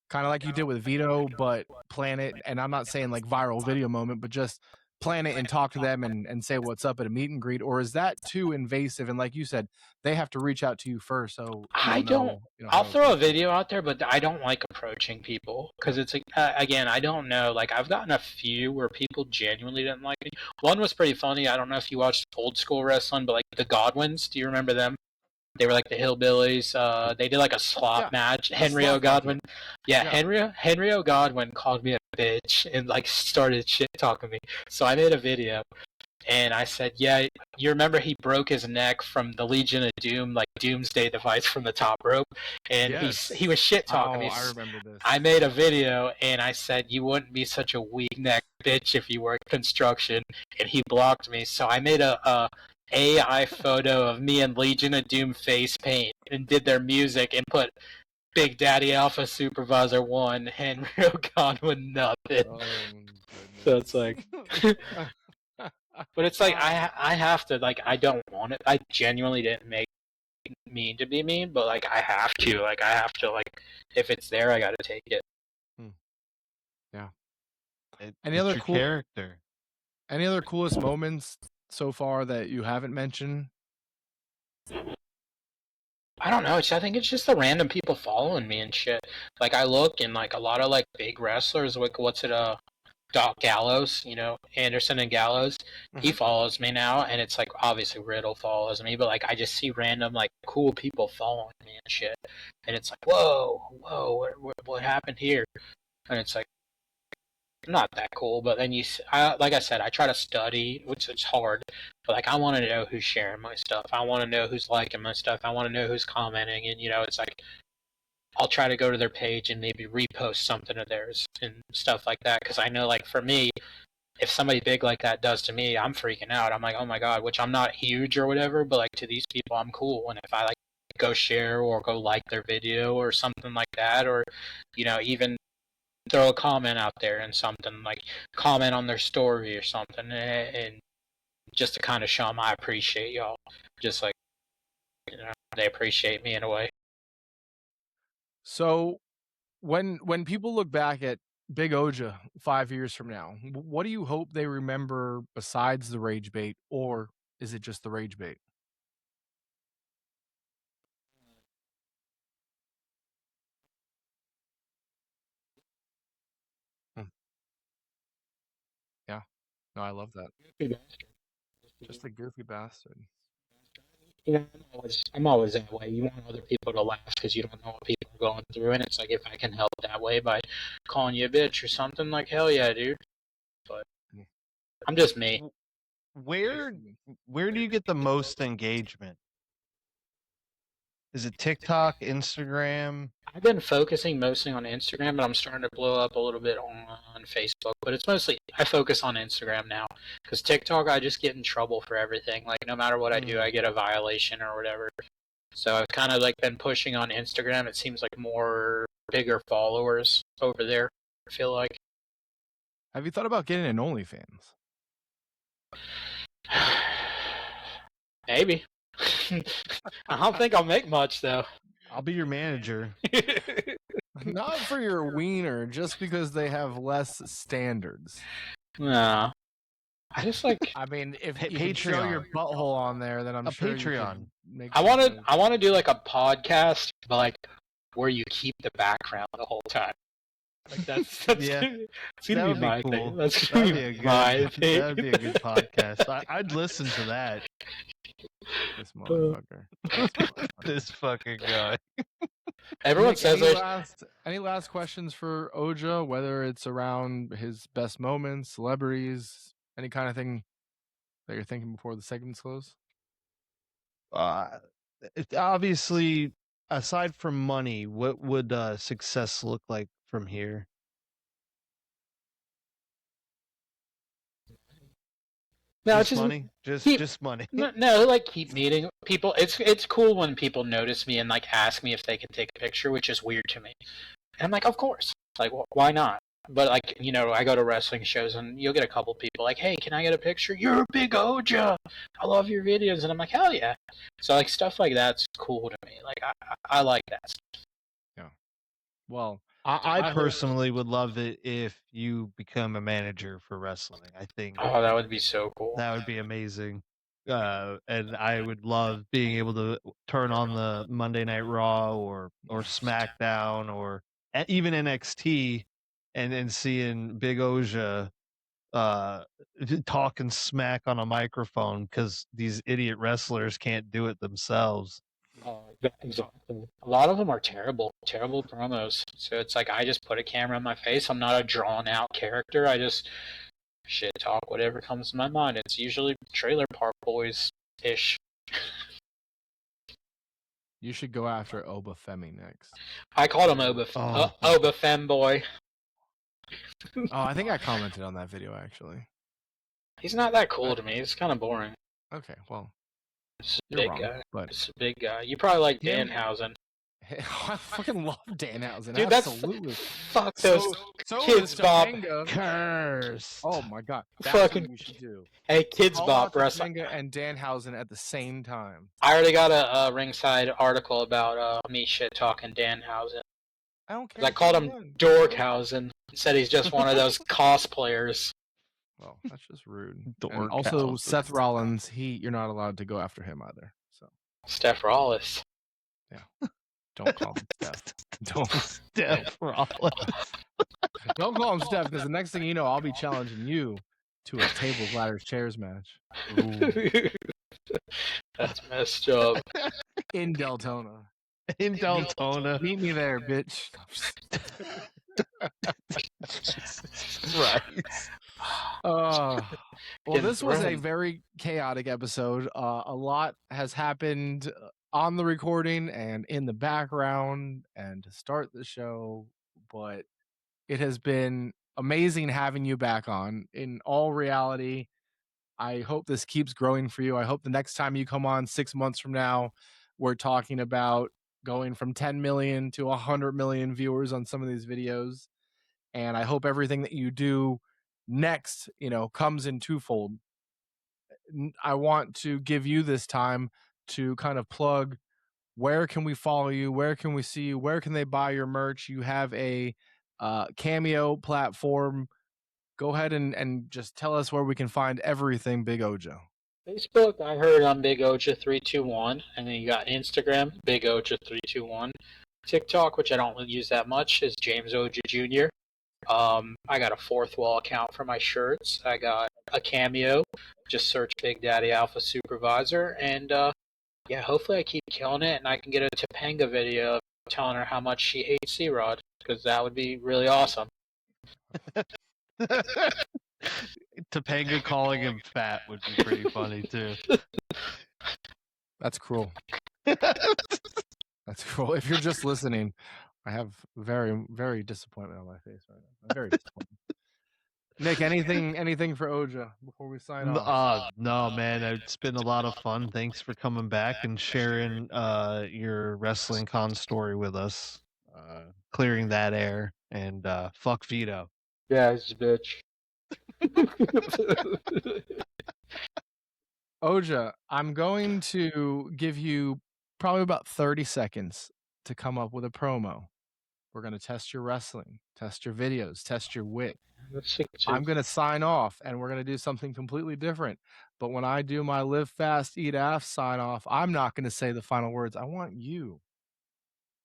kind of like you did with Vito, but plan it, and I'm not saying like viral video moment, but just plan it and talk to them and say what's up at a meet and greet? Or is that too invasive? And like you said, they have to reach out to you first. So I don't. I'll throw a video out there, but I don't like approaching people because it's again, I don't know. Like I've gotten a few where people genuinely didn't like me. One was pretty funny. I don't know if you watched old school wrestling, but like the Godwins. Do you remember them? They were like the hillbillies. They did like a slot match. Henry O. Godwin. Yeah, Henry O. Godwin called me a bitch and like started shit talking me. So I made a video and I said, yeah, you remember he broke his neck from the Legion of Doom, like Doomsday device from the top rope, and he was shit talking me. I remember this. I made a video and I said, you wouldn't be such a weak neck bitch if you worked construction, and he blocked me. So I made a AI photo of me and Legion of Doom face paint and did their music and put Big Daddy Alpha Supervisor 1, Henry Godwin nothing. Oh, so it's like, but it's like I have to, like, I don't want it. I genuinely didn't mean to be mean, but like I have to, like if it's there, I gotta take it. Yeah. Any other cool character? Any other coolest moments so far that you haven't mentioned? I don't know. I think it's just the random people following me and shit. Like I look and like a lot of like big wrestlers, like Doc Gallows, Anderson and Gallows. He follows me now, and it's like obviously Riddle follows me, but like I just see random like cool people following me and shit, and it's like whoa, what happened here? And it's like not that cool, but then like I said, I try to study, which is hard, but like I want to know who's sharing my stuff. I want to know who's liking my stuff. I want to know who's commenting, and it's like I'll try to go to their page and maybe repost something of theirs and stuff like that, because I know, like, for me, if somebody big like that does to me, I'm freaking out. I'm like, oh my god, which I'm not huge or whatever, but like to these people, I'm cool. And if I like go share or go like their video or something like that, or even throw a comment out there and something like comment on their story or something, and just to kind of show them I appreciate y'all, just like they appreciate me in a way. So when people look back at Big Oja 5 years from now, what do you hope they remember besides the rage bait, or is it just the rage bait? Yeah. No, I love that. Just a goofy bastard. I'm always that way. You want other people to laugh because you don't know what people are going through, and it's like if I can help that way by calling you a bitch or something, like hell yeah, dude. But I'm just me. Where do you get the most engagement? Is it TikTok, Instagram? I've been focusing mostly on Instagram, but I'm starting to blow up a little bit on Facebook. But it's mostly I focus on Instagram now because TikTok I just get in trouble for everything. Like no matter what I do, I get a violation or whatever. So I've kind of like been pushing on Instagram. It seems like more bigger followers over there. I feel like. Have you thought about getting an OnlyFans? Maybe. I don't think I'll make much though. I'll be your manager. Not for your wiener, just because they have less standards. No. I just like. I mean, if you Patreon. can show your butthole on there, then I'm sure Patreon. You could make I want to do like a podcast, but like where you keep the background the whole time. Like that's yeah. It's gonna be my cool. thing. That's gonna be my thing. That'd be a good podcast. I'd listen to that. This motherfucker. This fucking guy. Everyone Nick, says any last questions for Oja, whether it's around his best moments, celebrities, any kind of thing that you're thinking before the segments close? Obviously, aside from money, what would success look like from here? no, just it's money. Just money. No, like keep meeting people. It's cool when people notice me and like ask me if they can take a picture, which is weird to me. And I'm like, of course. Like, why not? But like, I go to wrestling shows and you'll get a couple people like, hey, can I get a picture? You're a Big Oja. I love your videos, and I'm like, hell yeah. So like stuff like that's cool to me. Like I like that stuff. Yeah. Well, I personally would love it if you become a manager for wrestling. I think that would be so cool. That would be amazing. And I would love being able to turn on the Monday Night Raw or SmackDown or even NXT and seeing Big Oja talking smack on a microphone because these idiot wrestlers can't do it themselves. Exactly. A lot of them are terrible promos. So it's like I just put a camera in my face. I'm not a drawn out character. I just shit talk whatever comes to my mind. It's usually Trailer Park Boys ish. You should go after Oba Femi next. I called him Oba Femboy. Oh, I think I commented on that video actually. He's not that cool to me. He's kind of boring. Okay, well. It's a big guy. But it's a big guy. You probably like Danhausen. I fucking love Danhausen. Dude, absolutely. Fuck those Kids Bop. Curse. Oh my god. That's Fucking what you should do. Hey, Kids Bop wrestling. And Danhausen at the same time. I already got a ringside article about me shit talking Danhausen. I don't care. I called him Dorkhausen. Said he's just one of those cosplayers. Well, that's just rude. And also, Seth Rollins, you're not allowed to go after him either. So Steph Rollins. Yeah. Don't call him Steph. Don't Steph Rollins. Don't call him Steph, because the next thing you know, I'll be challenging you to a tables, ladders, chairs match. That's messed up. In Deltona. In Deltona. Meet me there, bitch. Right. Well, this was a very chaotic episode. A lot has happened on the recording and in the background and to start the show, but it has been amazing having you back on. In all reality, I hope this keeps growing for you. I hope the next time you come on 6 months from now, we're talking about going from 10 million to 100 million viewers on some of these videos. And I hope everything that you do next, comes in twofold. I want to give you this time to kind of plug, where can we follow you? Where can we see you? Where can they buy your merch? You have a Cameo platform. Go ahead and just tell us where we can find everything Big Oja. Facebook, I heard on Big Oja 321, and then you got Instagram, Big Oja 321. TikTok, which I don't really use that much, is James Oja Jr. I got a fourth wall account for my shirts. I got a Cameo. Just search Big Daddy Alpha Supervisor, and yeah, hopefully I keep killing it, and I can get a Topanga video telling her how much she hates C-Rod, because that would be really awesome. Topanga calling him fat would be pretty funny too. That's cruel. That's cruel. If you're just listening, I have very, very disappointment on my face right now. I'm very disappointed. Nick, anything for Oja before we sign off? No, man. It's been a lot of fun. Thanks for coming back and sharing your WrestleCon story with us. Clearing that air, and fuck Vito. Yeah, he's a bitch. Oja, I'm going to give you probably about 30 seconds to come up with a promo. We're going to test your wrestling, test your videos, test your wit. I'm going to sign off, and we're going to do something completely different. But when I do my live fast, eat ass sign off, I'm not going to say the final words. I want you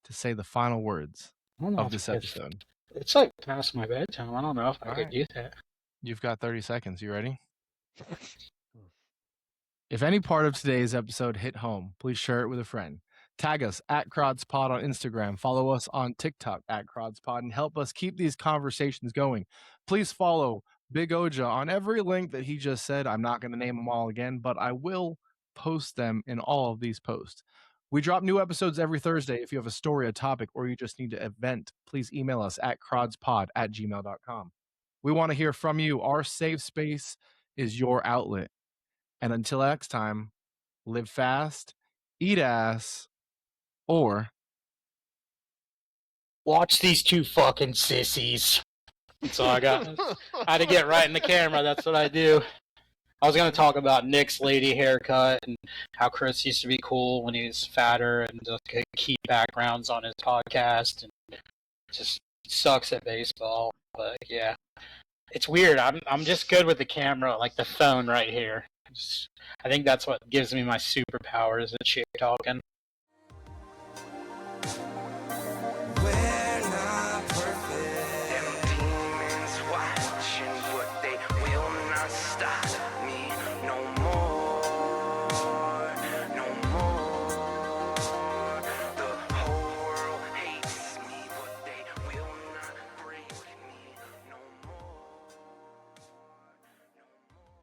to say the final words of this episode. It's like past my bedtime. I don't know if I could do that. You've got 30 seconds. You ready? If any part of today's episode hit home, please share it with a friend. Tag us at CrodsPod on Instagram. Follow us on TikTok at CrodsPod and help us keep these conversations going. Please follow Big Oja on every link that he just said. I'm not going to name them all again, but I will post them in all of these posts. We drop new episodes every Thursday. If you have a story, a topic, or you just need to vent, please email us at crodspod@gmail.com. We want to hear from you. Our safe space is your outlet. And until next time, live fast, eat ass, or watch these two fucking sissies. That's all I got. I had to get right in the camera. That's what I do. I was going to talk about Nick's lady haircut and how Chris used to be cool when he was fatter and just keep backgrounds on his podcast and just sucks at baseball. But yeah, it's weird. I'm just good with the camera, like the phone right here. I think that's what gives me my superpowers at shit talking.